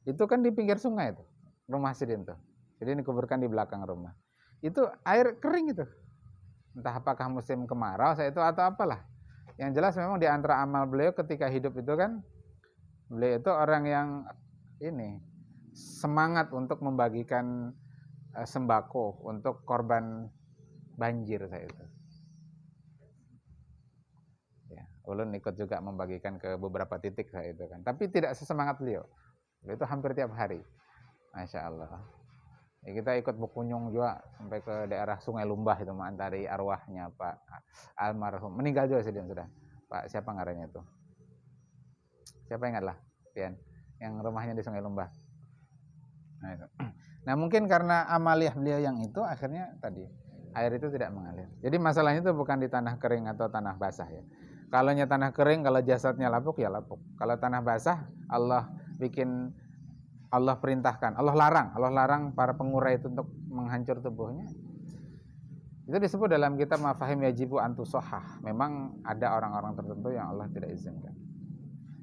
Itu kan di pinggir sungai itu, rumah Sidin tuh. Jadi dikuburkan di belakang rumah. Itu air kering itu. Entah apakah musim kemarau saya itu atau apalah. Yang jelas memang di antara amal beliau ketika hidup itu kan, beliau itu orang yang ini semangat untuk membagikan sembako untuk korban banjir saya itu. Ya, ulun ikut juga membagikan ke beberapa titik saya itu kan. Tapi tidak sesemangat beliau. Beliau itu hampir tiap hari. Masya Allah. Ya, kita ikut berkunjung juga sampai ke daerah Sungai Lumbah itu mengantari arwahnya Pak almarhum. Meninggal juga sih dia sudah. Pak siapa ngarannya itu? Siapa ingatlah? Pian. Yang rumahnya di Sungai Lumbah. Nah, itu. Nah mungkin karena amaliah beliau yang itu akhirnya tadi air itu tidak mengalir. Jadi masalahnya itu bukan di tanah kering atau tanah basah ya. Kalau tanah kering, kalau jasadnya lapuk ya lapuk. Kalau tanah basah, Allah perintahkan, Allah larang para pengurai itu untuk menghancur tubuhnya. Itu disebut dalam kitab Mafahim Yajibu Antusohah. Memang ada orang-orang tertentu yang Allah tidak izinkan.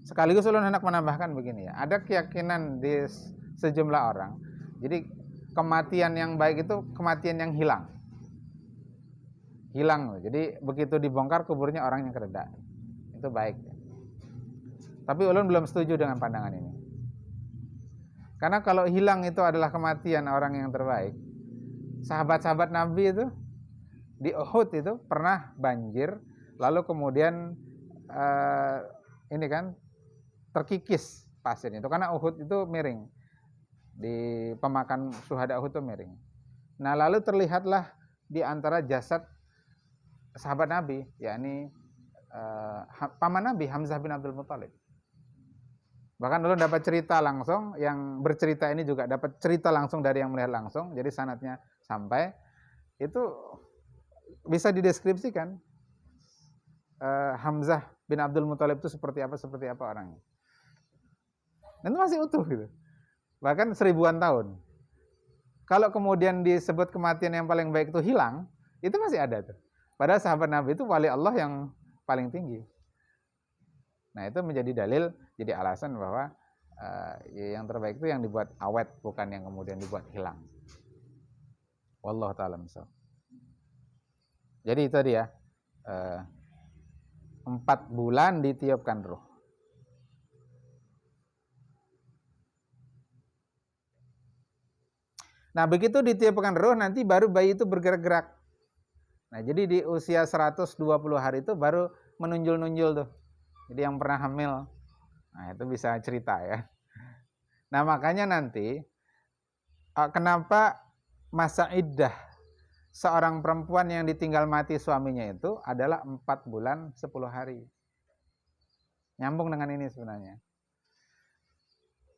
Sekaligus ulun hendak menambahkan begini ya. Ada keyakinan di sejumlah orang. Jadi kematian yang baik itu kematian yang hilang. Jadi begitu dibongkar kuburnya orang yang kereda. Itu baik. Tapi ulun belum setuju dengan pandangan ini. Karena kalau hilang itu adalah kematian orang yang terbaik. Sahabat-sahabat Nabi itu di Uhud itu pernah banjir, lalu kemudian ini kan terkikis pasir itu karena Uhud itu miring. Di pemakan syuhada Uhud itu miring. Nah, lalu terlihatlah di antara jasad sahabat Nabi, yakni paman Nabi Hamzah bin Abdul Muthalib. Bahkan dulu dapat cerita langsung, yang bercerita ini juga dapat cerita langsung dari yang melihat langsung, jadi sanadnya sampai itu bisa dideskripsikan Hamzah bin Abdul Muthalib itu seperti apa orangnya. Dan itu masih utuh gitu. Bahkan 1000-an tahun. Kalau kemudian disebut kematian yang paling baik itu hilang, itu masih ada tuh. Padahal sahabat Nabi itu wali Allah yang paling tinggi. Nah itu menjadi dalil, jadi alasan bahwa yang terbaik itu yang dibuat awet, bukan yang kemudian dibuat hilang. Wallahu ta'ala misal. Jadi itu dia 4 bulan ditiupkan ruh. Nah, begitu ditiupkan ruh nanti baru bayi itu bergerak-gerak. Nah, jadi di usia 120 hari itu baru menunjul-nunjul tuh. Jadi yang pernah hamil, nah itu bisa cerita ya. Nah, makanya nanti kenapa masa iddah seorang perempuan yang ditinggal mati suaminya itu adalah 4 bulan 10 hari. Nyambung dengan ini sebenarnya.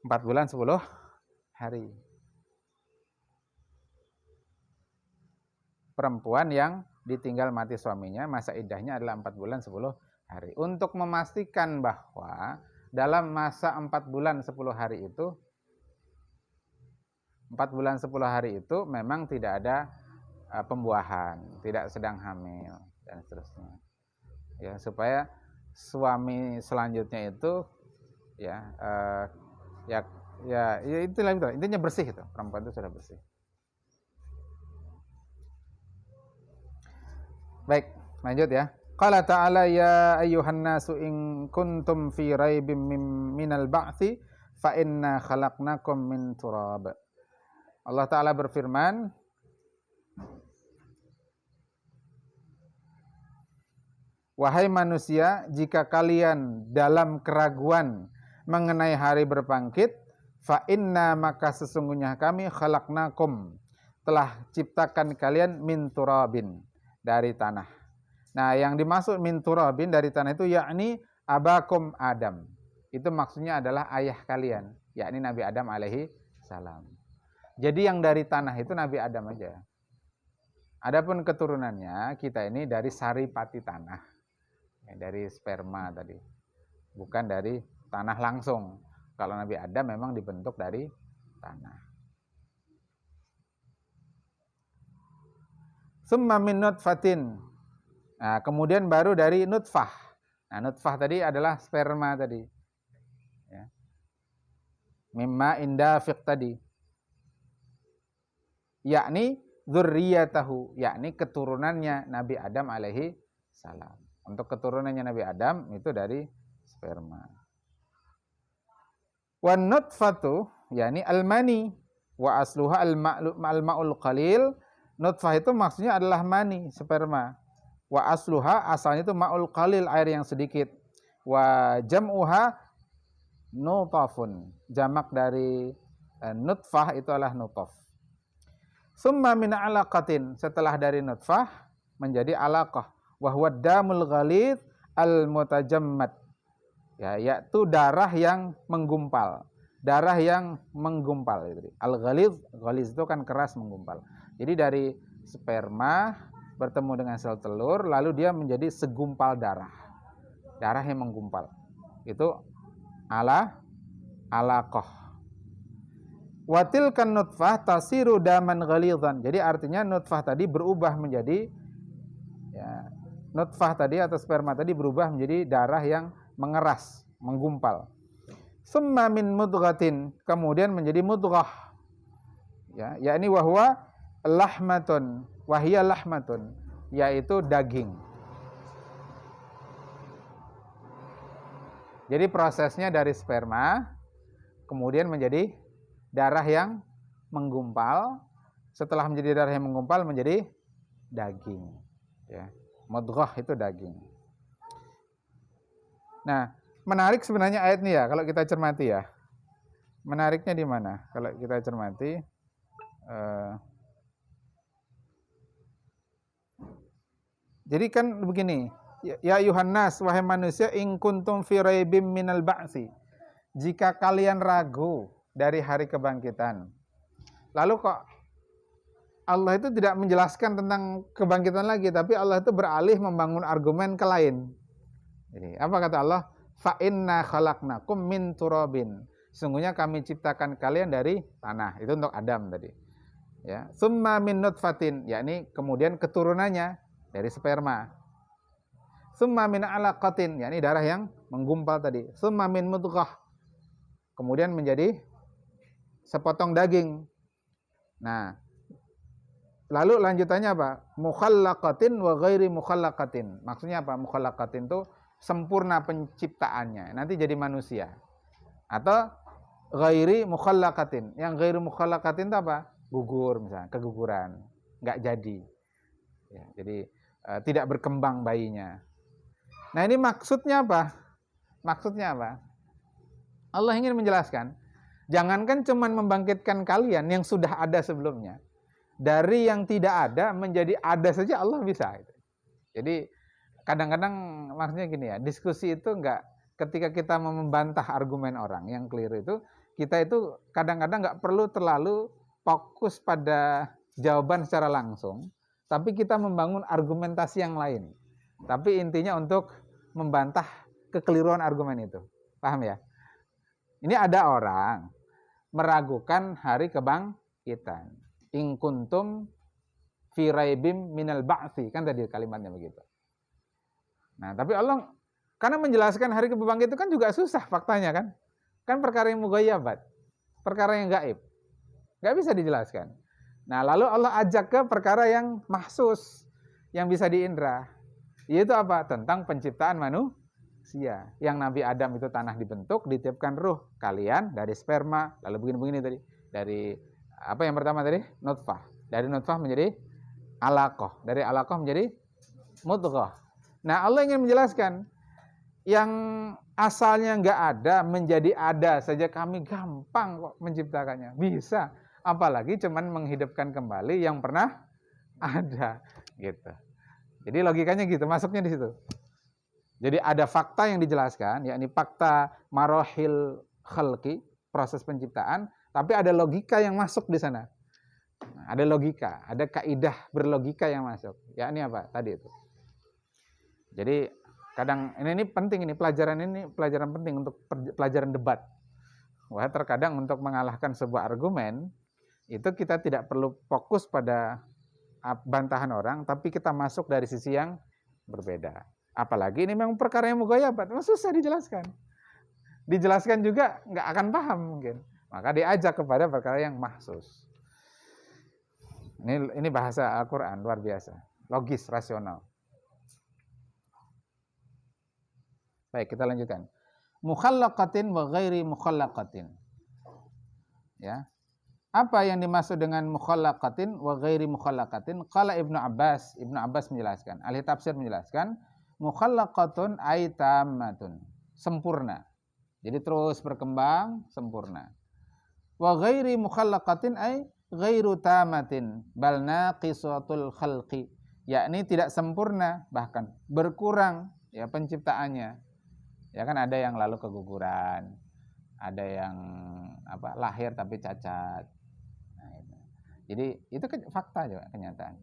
4 bulan 10 hari. Perempuan yang ditinggal mati suaminya, masa iddahnya adalah 4 bulan 10 hari. Untuk memastikan bahwa dalam masa 4 bulan 10 hari itu 4 bulan 10 hari itu memang tidak ada pembuahan, tidak sedang hamil dan seterusnya. Ya, supaya suami selanjutnya itu ya itulah itu. Intinya bersih itu. Perempuan itu sudah bersih. Baik, lanjut ya. Qala ta'ala ya ayyuhan nasu in kuntum fi raibim minal ba'tsi fa inna khalaqnakum min turab. Allah Ta'ala berfirman, wahai manusia, jika kalian dalam keraguan mengenai hari berbangkit, fa inna maka sesungguhnya kami khalaqnakum telah ciptakan kalian min turabin dari tanah. Nah, yang dimaksud min turabin dari tanah itu yakni abakum Adam. Itu maksudnya adalah ayah kalian, yakni Nabi Adam alaihi salam. Jadi yang dari tanah itu Nabi Adam aja. Adapun keturunannya kita ini dari saripati tanah. Ya, dari sperma tadi. Bukan dari tanah langsung. Kalau Nabi Adam memang dibentuk dari tanah. Summa min nutfatin. Nah, kemudian baru dari nutfah. Nah, nutfah tadi adalah sperma tadi. Ya. Mimma indafiq tadi. Yakni dzurriyyatahu, yakni keturunannya Nabi Adam alaihi salam. Untuk keturunannya Nabi Adam itu dari sperma. Wan nutfatu, yakni al-mani, wa asluha al-ma'ul qalil. Nutfah itu maksudnya adalah mani, sperma. Wa asluha, asalnya itu ma'ul qalil, air yang sedikit. Wa jam'uha nutafun. Jamak dari nutfah itu adalah nutaf. Summa min alaqatin, setelah dari nutfah menjadi alaqah. Wa huwa damul ghalidh al-mutajammad. Ya, yaitu darah yang menggumpal. Darah yang menggumpal itu. Al-ghalidh, ghalidh itu kan keras, menggumpal. Jadi dari sperma bertemu dengan sel telur, lalu dia menjadi segumpal darah. Darah yang menggumpal. Itu alaqah. Watil kan nutfah tasiru daman ghalidhan. Jadi artinya nutfah tadi berubah menjadi ya, nutfah tadi atau sperma tadi berubah menjadi darah yang mengeras, menggumpal. Summa min mudghatin, kemudian menjadi mudghah. Ya, yakni wahwa lahmatun, wahia lahmatun, yaitu daging. Jadi prosesnya dari sperma kemudian menjadi darah yang menggumpal, setelah menjadi darah yang menggumpal menjadi daging. Ya, mudghah itu daging. Nah, menarik sebenarnya ayat ini ya, kalau kita cermati ya. Menariknya di mana? Kalau kita cermati, jadi kan begini, ya Yuhannas, wahai manusia, in kuntum fi raibim minal ba'si. Jika kalian ragu dari hari kebangkitan. Lalu kok Allah itu tidak menjelaskan tentang kebangkitan lagi, tapi Allah itu beralih membangun argumen ke lain. Jadi, apa kata Allah? Fa inna khalaqnakum min turabin. Sesungguhnya kami ciptakan kalian dari tanah. Itu untuk Adam tadi. Ya, summa min nutfatin, yakni kemudian keturunannya dari sperma. Summa min alaqatin, yakni darah yang menggumpal tadi. Summa min mudghah. Kemudian menjadi sepotong daging. Nah, lalu lanjutannya apa? Mukhallaqatin wa ghairi mukhallaqatin. Maksudnya apa? Mukhallaqatin itu sempurna penciptaannya, nanti jadi manusia. Atau ghairi mukhallaqatin. Yang ghairi mukhallaqatin itu apa? gugur misalnya, keguguran, nggak jadi. Ya, jadi tidak berkembang bayinya. Nah ini maksudnya apa? Maksudnya apa? Allah ingin menjelaskan, jangankan cuman membangkitkan kalian yang sudah ada sebelumnya. Dari yang tidak ada menjadi ada saja Allah bisa. Jadi kadang-kadang maksudnya gini ya, diskusi itu enggak, ketika kita mau membantah argumen orang yang keliru itu, kita itu kadang-kadang enggak perlu terlalu fokus pada jawaban secara langsung, tapi kita membangun argumentasi yang lain. Tapi intinya untuk membantah kekeliruan argumen itu. Paham ya? Ini ada orang meragukan hari kebangkitan. In kuntum fi raibim minal ba'tsi, kan tadi kalimatnya begitu. Nah, tapi Allah karena menjelaskan hari kebangkitan itu kan juga susah faktanya kan? Kan perkara yang mughayyabat, perkara yang gaib. Enggak bisa dijelaskan. Nah, lalu Allah ajak ke perkara yang mahsus, yang bisa diindra. Yaitu apa? Tentang penciptaan manusia. Yang Nabi Adam itu tanah dibentuk, ditiupkan ruh. Kalian dari sperma, lalu begini-begini tadi. Dari apa yang pertama tadi? Nutfah. Dari nutfah menjadi alaqah. Dari alaqah menjadi mudghah. Nah, Allah ingin menjelaskan yang asalnya nggak ada menjadi ada saja kami gampang kok menciptakannya. Bisa. Apalagi cuman menghidupkan kembali yang pernah ada gitu. Jadi logikanya gitu, masuknya di situ. Jadi ada fakta yang dijelaskan, yakni fakta marohil khalqi, proses penciptaan, tapi ada logika yang masuk di sana. Nah, ada logika, ada kaidah berlogika yang masuk. Yakni apa? Tadi itu. Jadi kadang ini penting, ini pelajaran penting untuk pelajaran debat. Wah, terkadang untuk mengalahkan sebuah argumen itu kita tidak perlu fokus pada bantahan orang, tapi kita masuk dari sisi yang berbeda. Apalagi ini memang perkara yang mughayyabat, susah dijelaskan. Dijelaskan juga nggak akan paham mungkin. Maka diajak kepada perkara yang mahsus. Ini bahasa Al-Quran luar biasa, logis, rasional. Baik, kita lanjutkan. Mukhallaqatin wa ghairi mukhallaqatin. Ya. Apa yang dimaksud dengan mukhallaqatin wa ghairi mukhallaqatin? Qala Ibnu Abbas menjelaskan, ahli tafsir menjelaskan, mukhallaqatun ay tammatun, sempurna. Jadi terus berkembang, sempurna. Wa ghairi mukhallaqatin ay ghairu tamatin bal naqisatul khalqi, yakni tidak sempurna, bahkan berkurang ya penciptaannya. Ya kan ada yang lalu keguguran, ada yang lahir tapi cacat. Nah, itu. Jadi itu fakta juga, kenyataan.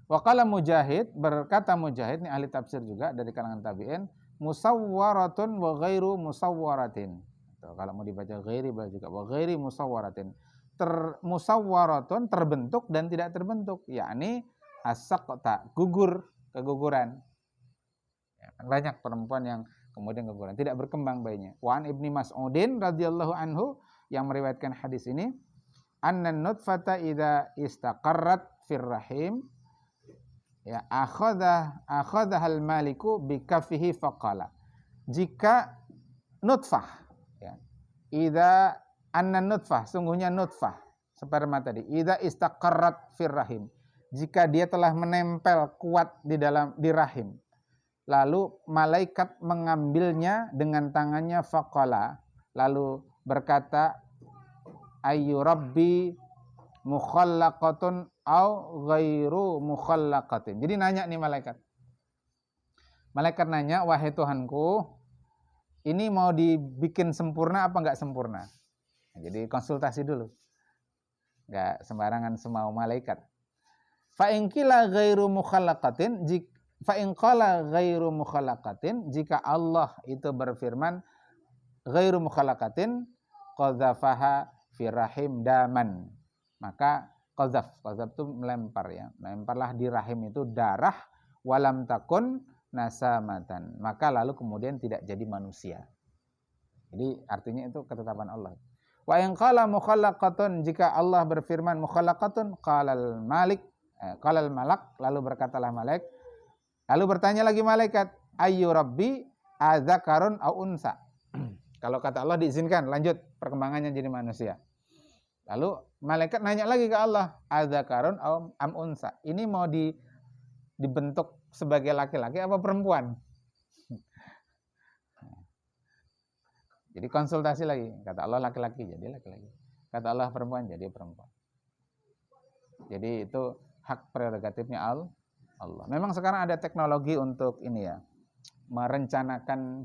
Wa qala Mujahid, berkata Mujahid, ini ahli tafsir juga dari kalangan tabi'in, musawwaratun wa ghairu musawwaratin. Tuh, kalau mau dibaca ghairi juga wa ghairi musawwaratin. Musawwaratun terbentuk dan tidak terbentuk, yakni as-saqta, keguguran. Ya, kan banyak perempuan yang kemudian keguguran, tidak berkembang bayinya. Wa an Ibnu Mas'udin radhiyallahu anhu yang meriwayatkan hadis ini, annan nutfata idza istaqarrat fir rahim ya akhadhahal maliku bi kaffihi faqala. Jika nutfah ya, idza annan nutfah, sungguhnya nutfah sperma tadi, idza istaqarrat fir rahim, jika dia telah menempel kuat di rahim, lalu malaikat mengambilnya dengan tangannya faqala, lalu berkata, ayyu rabbi mukhallaqatun au ghairu mukhallaqatin. Jadi nanya nih malaikat. Malaikat nanya, wahai Tuhanku, ini mau dibikin sempurna apa enggak sempurna? Nah, jadi konsultasi dulu. Enggak sembarangan semau malaikat. Fa in qila ghairu mukhallaqatin, fa in qala ghairu mukhallaqatin, jika Allah itu berfirman ghairu mukhallaqatin, qadzafaha fi rahim daman, maka qadzaf itu melempar ya, melemparlah di rahim itu darah, walam takun nasamatan, maka lalu kemudian tidak jadi manusia. Jadi artinya itu ketetapan Allah. Wa in qala mukhallaqatun, jika Allah berfirman mukhallaqatun, qalal malak, lalu berkatalah malaikat. Lalu bertanya lagi malaikat, ayyu rabbi adzakarun au unsa. Kalau kata Allah diizinkan, lanjut perkembangannya jadi manusia. Lalu Malaikat nanya lagi ke Allah, adzakarun am unsa? Ini mau dibentuk sebagai laki-laki apa perempuan? Jadi konsultasi lagi. Kata Allah laki-laki, jadi laki-laki. Kata Allah perempuan, jadi perempuan. Jadi itu hak prerogatifnya Allah. Memang sekarang ada teknologi untuk ini ya, merencanakan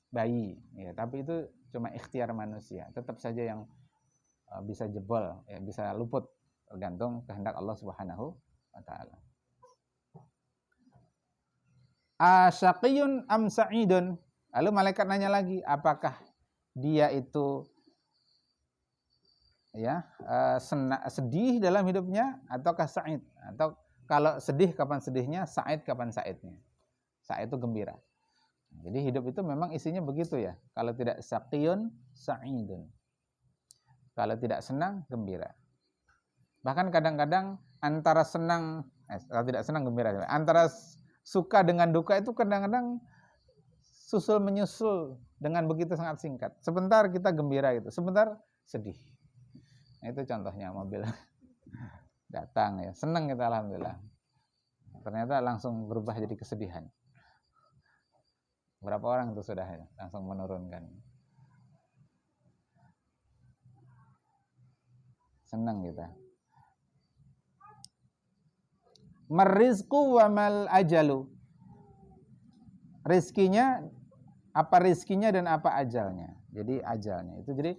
bayi, ya, tapi itu cuma ikhtiar manusia. Tetap saja yang bisa jebol, ya, bisa luput, tergantung kehendak Allah Subhanahu wa taala. Asyaqiyun am sa'idun? Lalu malaikat nanya lagi, apakah dia itu ya sedih dalam hidupnya ataukah sa'id? Atau kalau sedih kapan sedihnya, sa'id kapan sa'idnya? Sa'id itu gembira. Jadi hidup itu memang isinya begitu ya. Kalau tidak saqiyun, sa'idun. Kalau tidak senang, gembira. Bahkan kadang-kadang antara senang, kalau tidak senang, gembira. Antara suka dengan duka itu kadang-kadang susul menyusul dengan begitu sangat singkat. Sebentar kita gembira gitu, sebentar sedih. Nah, itu contohnya mobil datang ya, senang kita alhamdulillah. Ternyata langsung berubah jadi kesedihan. Berapa orang itu sudah ya, langsung menurunkan. Senang kita. Merizku wa mal ajalu. Rizkinya, apa rizkinya dan apa ajalnya. Jadi ajalnya itu jadi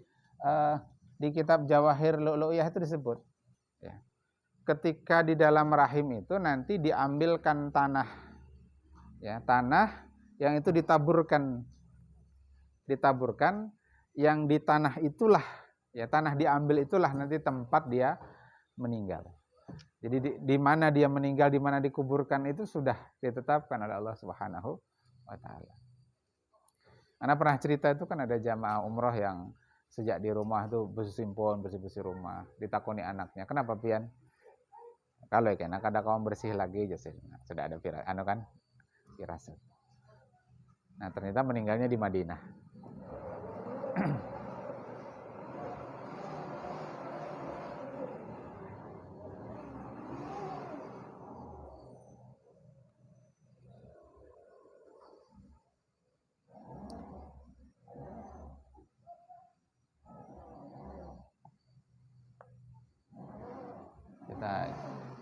di kitab Jawahir Lu'lu'iyah itu disebut ya. Ketika di dalam rahim itu nanti diambilkan tanah ya, tanah yang itu ditaburkan yang di tanah itulah ya, tanah diambil itulah nanti tempat dia meninggal. Jadi di mana dia meninggal, di mana dikuburkan itu sudah ditetapkan oleh Allah Subhanahu wa taala. Ana pernah cerita itu kan ada jamaah umroh yang sejak di rumah tuh bersimpon, bersih-bersih rumah, ditakoni anaknya, "Kenapa pian?" Kalau ya nak ada kaum bersih lagi aja sih. Nah, sudah ada firasat. Nah, ternyata meninggalnya di Madinah.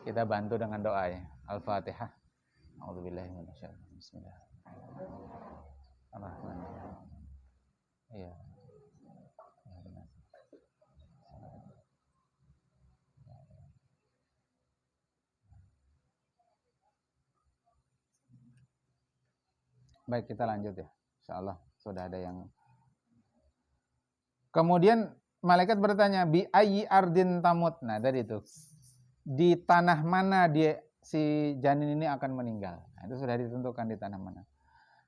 Kita bantu dengan doa ya. Al-Fatihah. A'udzubillahi minasyaitonir Bismillahirrahmanirrahim. Iya. Baik, kita lanjut ya. Insyaallah sudah ada yang. Kemudian malaikat bertanya, bi ayyi ardin tamut. Nah, tadi itu. Di tanah mana dia si janin ini akan meninggal. Nah, itu sudah ditentukan di tanah mana.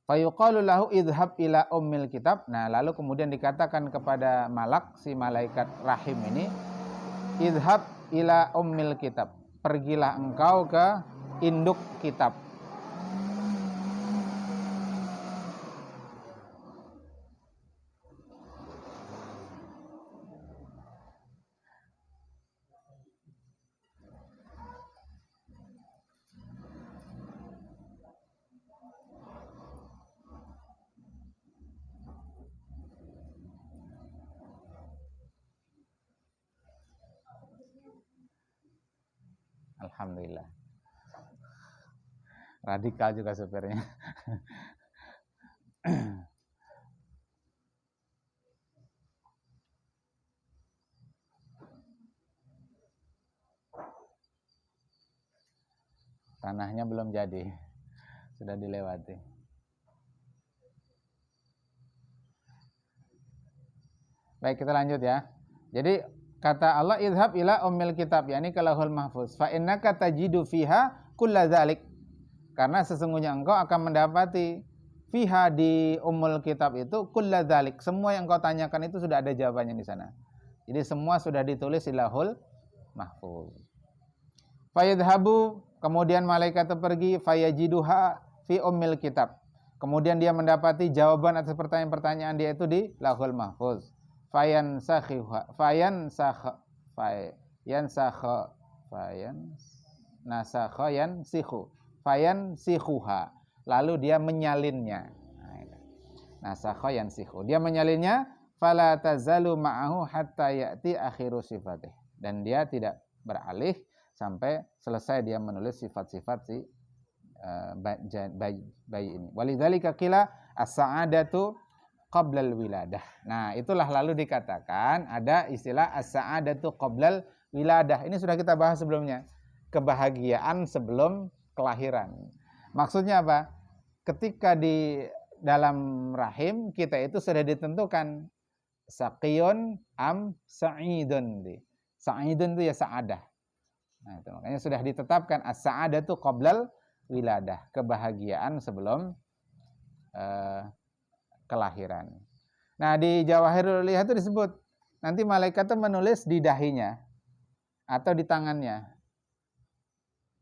Fayuqalu lahu idhab ila ummil kitab. Nah, lalu kemudian dikatakan kepada malak si malaikat rahim ini, idhab ila ummil kitab. Pergilah engkau ke induk kitab. Alhamdulillah. Radikal juga supirnya. Tanahnya belum jadi. Sudah dilewati. Baik, kita lanjut ya. Jadi kata Allah, idhab ila ummil kitab, yakni ke Lauhul Mahfuz. Fa innaka tajidu fiha kulla dzalik. Karena sesungguhnya engkau akan mendapati fiha di ummul kitab itu kulla dzalik. Semua yang engkau tanyakan itu sudah ada jawabannya di sana. Jadi semua sudah ditulis di Lauhul Mahfuz. Fa yadhhabu, kemudian malaikat itu pergi, fayajiduha fi ummil kitab. Kemudian dia mendapati jawaban atas pertanyaan-pertanyaan dia itu di Lauhul Mahfuz. yansakha fayan nasakha yansikhu fayansikhuha, lalu dia menyalinnya. Nasakha yansikhu, dia menyalinnya, fala tazalu ma'ahu hatta ya'ti akhiru sifatih, dan dia tidak beralih sampai selesai dia menulis sifat-sifat si bayi ini. Walidzalika qila as-sa'adatu qablal wiladah. Nah, itulah lalu dikatakan ada istilah as-sa'adatu qablal wiladah. Ini sudah kita bahas sebelumnya. Kebahagiaan sebelum kelahiran. Maksudnya apa? Ketika di dalam rahim kita itu sudah ditentukan saqiyun am sa'idun. Sa'idun itu ya sa'adah. Nah, itu makanya sudah ditetapkan as-sa'adatu qablal wiladah, kebahagiaan sebelum kelahiran. Nah, di Jawahirul Liyah itu disebut nanti malaikat itu menulis di dahinya atau di tangannya.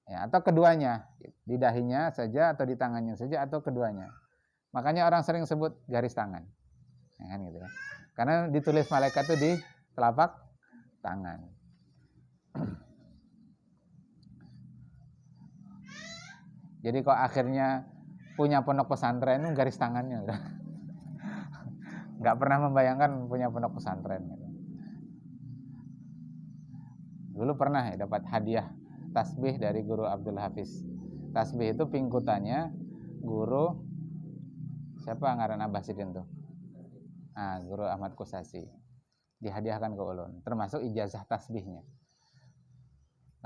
Ya, atau keduanya, di dahinya saja atau di tangannya saja atau keduanya. Makanya orang sering sebut garis tangan. Ya, kan gitu ya. Karena ditulis malaikat itu di telapak tangan. Jadi kok akhirnya punya pondok pesantren itu garis tangannya. Nggak pernah membayangkan punya pondok pesantren. Dulu pernah ya dapat hadiah tasbih dari guru Abdul Hafiz. Tasbih itu pingkutannya guru siapa ngaran Abah Sidin tuh? Guru Ahmad Kusasi. Dihadiahkan ke ulun, termasuk ijazah tasbihnya.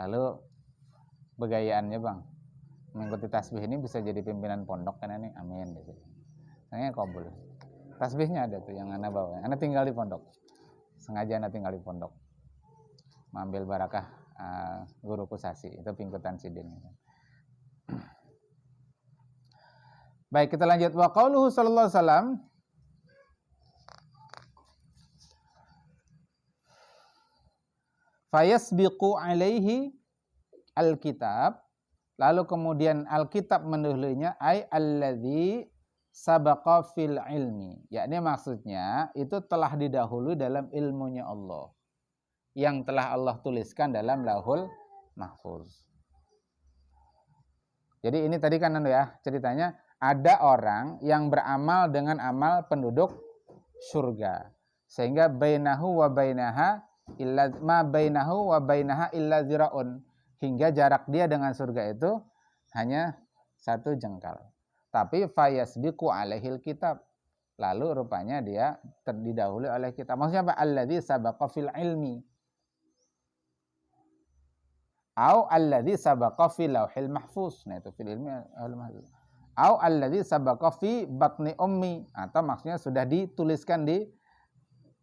Lalu begayaannya, Bang, mengikuti tasbih ini bisa jadi pimpinan pondok kan ini, amin gitu. Saya kabul. Tasbihnya ada tuh yang Ana bawa. Ana tinggal di pondok. Sengaja Ana tinggal di pondok. Mengambil barakah guru Kusasi, itu pingkutan Sidin. Baik, kita lanjut. Wa qauluhu sallallahu alaihi wasallam, fayasbiqu alaihi alkitab, lalu kemudian alkitab mendahulunya, ay alladzi sabaqa fil ilmi, yakni maksudnya itu telah didahului dalam ilmunya Allah, yang telah Allah tuliskan dalam Lauhul Mahfuz. Jadi ini tadi kan ya ceritanya ada orang yang beramal dengan amal penduduk surga, sehingga bainahu wa bainaha illa ma bainahu wa bainaha illa ziraun, hingga jarak dia dengan surga itu hanya 1 jengkal. Tapi fayasbiqu alaihil kitab, lalu rupanya dia terdahului oleh kitab. Maksudnya apa? Alladzi sabaqa fil ilmi au alladzi sabaqa fil lauhil mahfuz. Nah, itu fil ilmi al mahfuz. Au alladzi sabaqa fi batni ummi, atau maksudnya sudah dituliskan di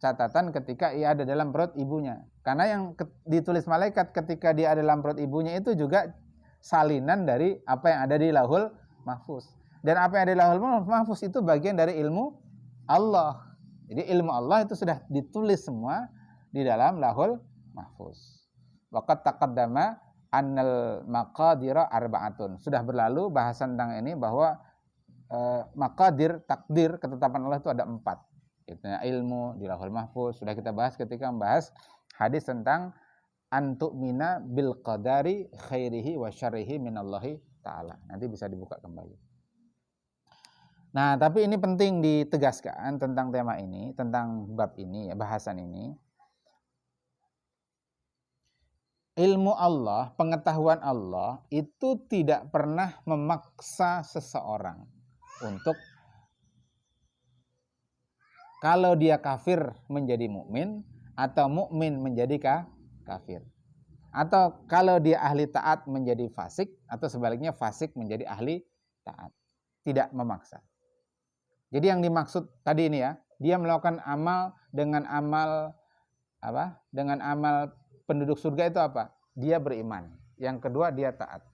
catatan ketika ia ada dalam perut ibunya. Karena yang ditulis malaikat ketika dia ada dalam perut ibunya itu juga salinan dari apa yang ada di Lauhul Mahfuz. Dan apa yang ada di Lauhul Mahfuz itu bagian dari ilmu Allah. Jadi ilmu Allah itu sudah ditulis semua di dalam Lauhul Mahfuz. Waqad taqaddama annal maqadira arba'atun. Sudah berlalu bahasan tentang ini bahwa maqadir, takdir, ketetapan Allah itu ada 4. Itu ilmu di Lauhul Mahfuz. Sudah kita bahas ketika membahas hadis tentang antu'mina bil qadari khairihi wa syarrihi minallahi ta'ala. Nanti bisa dibuka kembali. Nah, tapi ini penting ditegaskan tentang tema ini, tentang bab ini, ya, bahasan ini. Ilmu Allah, pengetahuan Allah itu tidak pernah memaksa seseorang untuk kalau dia kafir menjadi mukmin, atau mukmin menjadi kafir. Atau kalau dia ahli taat menjadi fasik, atau sebaliknya fasik menjadi ahli taat. Tidak memaksa. Jadi yang dimaksud tadi ini ya, dia melakukan amal dengan amal apa? Dengan amal penduduk surga itu apa? Dia beriman. Yang kedua dia taat.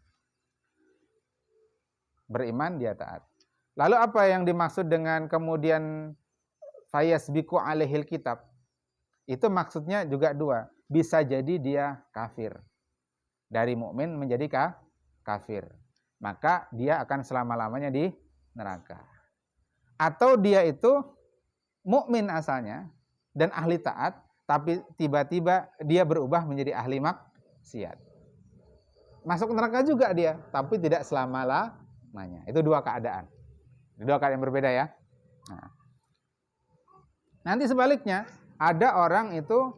Beriman dia taat. Lalu apa yang dimaksud dengan kemudian fayasbiqu alaihil kitab? Itu maksudnya juga 2. Bisa jadi dia kafir. Dari mukmin menjadi kafir. Maka dia akan selama-lamanya di neraka. Atau dia itu mukmin asalnya dan ahli taat, tapi tiba-tiba dia berubah menjadi ahli maksiat. Masuk neraka juga dia, tapi tidak selama-lamanya. Itu dua keadaan. Dua keadaan yang berbeda ya. Nah, nanti sebaliknya, ada orang itu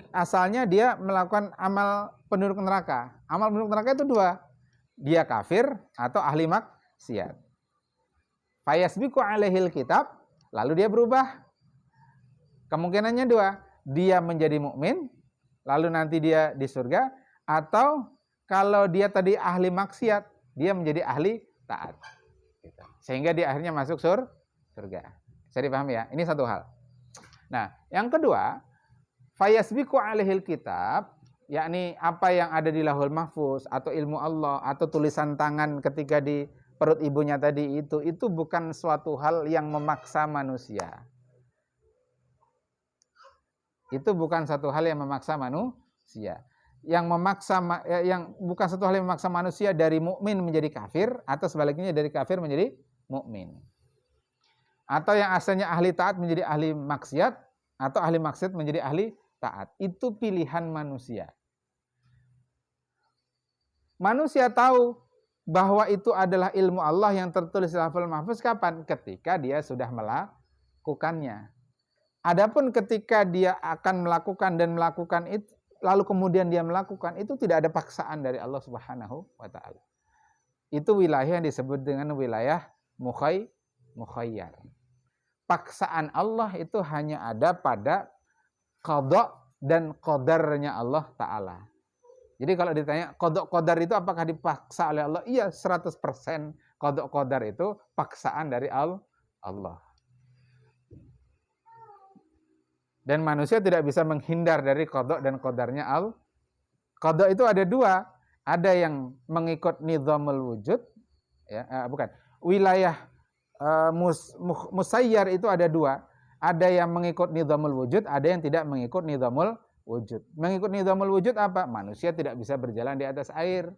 asalnya dia melakukan amal penduduk neraka. Amal penduduk neraka itu dua. Dia kafir atau ahli maksiat. Fayasbiqu alaihil kitab, lalu dia berubah. Kemungkinannya dua. Dia menjadi mukmin, lalu nanti dia di surga, atau kalau dia tadi ahli maksiat, dia menjadi ahli taat. Sehingga dia akhirnya masuk surga. Bisa dipahami ya? Ini satu hal. Nah, yang kedua, fayasbiqu alaihil kitab, yakni apa yang ada di Lauhul Mahfuz atau ilmu Allah atau tulisan tangan ketika di perut ibunya tadi itu bukan suatu hal yang memaksa manusia. Itu bukan satu hal yang memaksa manusia. Yang bukan satu hal yang memaksa manusia dari mukmin menjadi kafir atau sebaliknya dari kafir menjadi mukmin. Atau yang asalnya ahli taat menjadi ahli maksiat atau ahli maksiat menjadi ahli taat. Itu pilihan manusia. Manusia tahu bahwa itu adalah ilmu Allah yang tertulis di Lauhul Mahfuz kapan? Ketika dia sudah melakukannya. Adapun ketika dia akan melakukan itu, lalu kemudian dia melakukan, itu tidak ada paksaan dari Allah Subhanahu wa taala. Itu wilayah yang disebut dengan wilayah mukhayyar. Paksaan Allah itu hanya ada pada qada dan qadarnya Allah taala. Jadi kalau ditanya qada qadar itu apakah dipaksa oleh Allah? Iya, 100% qada qadar itu paksaan dari Allah. Dan manusia tidak bisa menghindar dari qada dan qadarnya Allah. Qada itu ada dua, ada yang mengikut nizamul wujud, ya, wilayah musayyar itu ada dua, ada yang mengikut nizamul wujud, ada yang tidak mengikut nizamul wujud. Mengikut nizamul wujud apa? Manusia tidak bisa berjalan di atas air,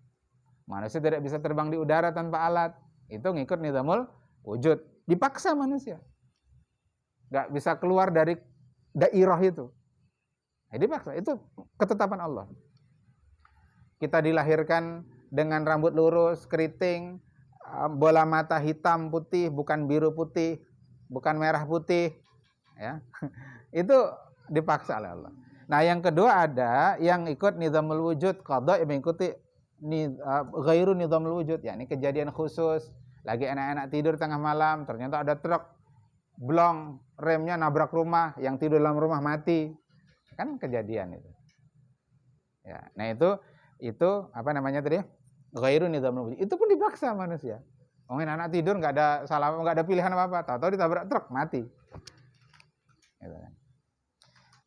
manusia tidak bisa terbang di udara tanpa alat, itu ngikut nizamul wujud. Dipaksa manusia, nggak bisa keluar dari dairah itu. Jadi paksa, itu ketetapan Allah. Kita dilahirkan dengan rambut lurus, keriting, bola mata hitam putih, bukan biru putih, bukan merah putih, ya. Itu dipaksa oleh Allah. Nah, yang kedua ada yang ikut nizamul wujud, qada yang mengikuti ghairu nizamul wujud, yakni kejadian khusus, lagi anak-anak tidur tengah malam, ternyata ada truk blong, remnya nabrak rumah, yang tidur dalam rumah mati. Kan kejadian itu. Ya, nah itu apa namanya tadi? Ghairu nizamul wujud. Itu pun dipaksa manusia. Mungkin anak tidur enggak ada salah, enggak ada pilihan apa-apa, tahu-tahu ditabrak truk mati. Gitu kan.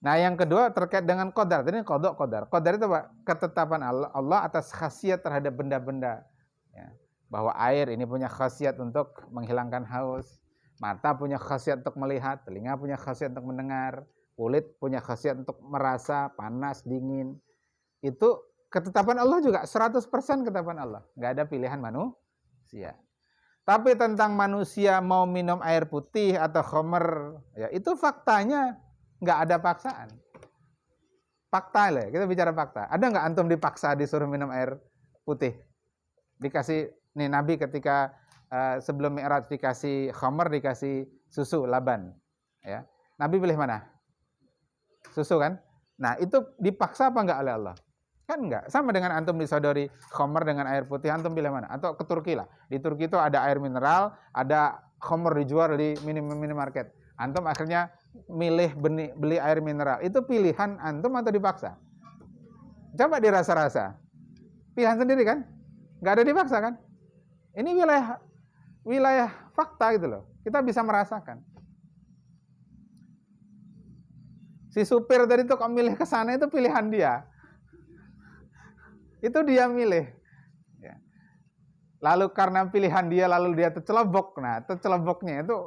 Nah, yang kedua terkait dengan qadar. Tadi qada qadar. Qadar itu apa? Ketetapan Allah atas khasiat terhadap benda-benda. Ya. Bahwa air ini punya khasiat untuk menghilangkan haus. Mata punya khasiat untuk melihat, telinga punya khasiat untuk mendengar, kulit punya khasiat untuk merasa panas, dingin. Itu ketetapan Allah juga, 100% ketetapan Allah. Nggak ada pilihan manusia. Tapi tentang manusia mau minum air putih atau khamr, ya itu faktanya nggak ada paksaan. Fakta lah, kita bicara fakta. Ada nggak antum dipaksa disuruh minum air putih? Dikasih, nih Nabi ketika sebelum Mi'raj dikasih khamr, dikasih susu laban, ya. Nabi pilih mana? Susu kan? Nah, itu dipaksa apa enggak oleh Allah? Kan enggak. Sama dengan antum disodori khamr dengan air putih, antum pilih mana? Atau ke Turki lah. Di Turki itu ada air mineral, ada khamr dijual di minimarket. Antum akhirnya milih beli air mineral. Itu pilihan antum atau dipaksa? Coba dirasa-rasa. Pilihan sendiri kan? Enggak ada dipaksa kan? Ini wilayah fakta gitu loh. Kita bisa merasakan. Si supir tadi tuh kok milih ke sana itu pilihan dia. Itu dia milih. Ya. Lalu karena pilihan dia lalu dia tercelebok. Nah, terceleboknya itu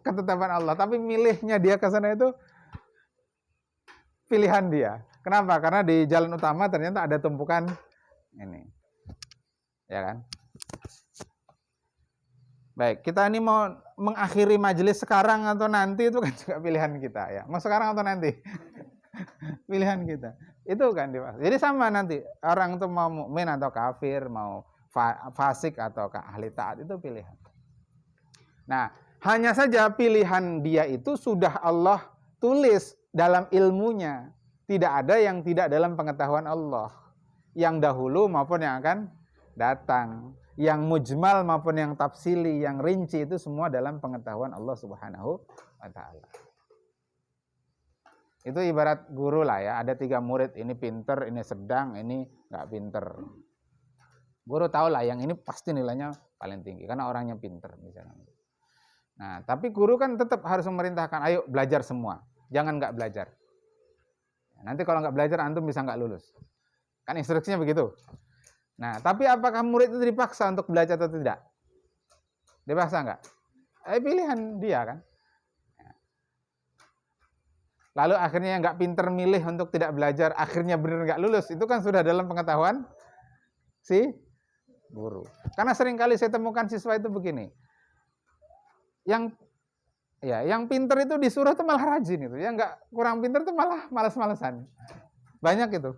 ketetapan Allah. Tapi milihnya dia ke sana itu pilihan dia. Kenapa? Karena di jalan utama ternyata ada tumpukan ini. Ya kan? Baik, kita ini mau mengakhiri majelis sekarang atau nanti itu kan juga pilihan kita ya. Mau sekarang atau nanti? Pilihan kita. Itu kan dimaksud. Jadi sama nanti orang itu mau mukmin atau kafir, mau fasik atau ahli taat, itu pilihan. Nah, hanya saja pilihan dia itu sudah Allah tulis dalam ilmunya. Tidak ada yang tidak dalam pengetahuan Allah. Yang dahulu maupun yang akan datang. Yang mujmal maupun yang tafsili, yang rinci, itu semua dalam pengetahuan Allah Subhanahu wa ta'ala. Itu ibarat guru lah ya, ada 3 murid, ini pinter, ini sedang, ini nggak pinter. Guru tahu lah yang ini pasti nilainya paling tinggi, karena orangnya pinter misalnya. Nah, tapi guru kan tetap harus memerintahkan, ayo belajar semua, jangan nggak belajar. Nanti kalau nggak belajar, antum bisa nggak lulus. Kan instruksinya begitu. Nah, tapi apakah murid itu dipaksa untuk belajar atau tidak? Dipaksa nggak? Pilihan dia kan. Lalu akhirnya yang nggak pinter milih untuk tidak belajar, akhirnya benar nggak lulus. Itu kan sudah dalam pengetahuan si guru. Karena seringkali saya temukan siswa itu begini. Yang pinter itu disuruh tuh malah rajin itu. Yang nggak kurang pinter tuh malah malas-malasan. Banyak itu.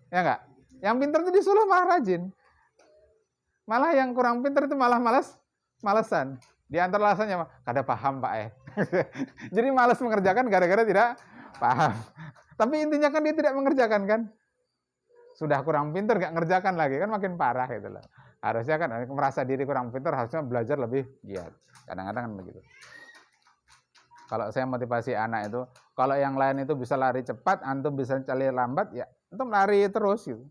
Ya nggak? Yang pinter itu disuruh malah rajin. Malah yang kurang pinter itu malah malesan. Di antara alasannya, kada paham Pak Jadi malas mengerjakan gara-gara tidak paham. Tapi intinya kan dia tidak mengerjakan kan. Sudah kurang pinter gak ngerjakan lagi kan makin parah gitu loh. Harusnya kan merasa diri kurang pinter, harusnya belajar lebih giat. Kadang-kadang kan begitu. Kalau saya motivasi anak itu, kalau yang lain itu bisa lari cepat, antum bisa lari lambat, ya antum lari terus gitu.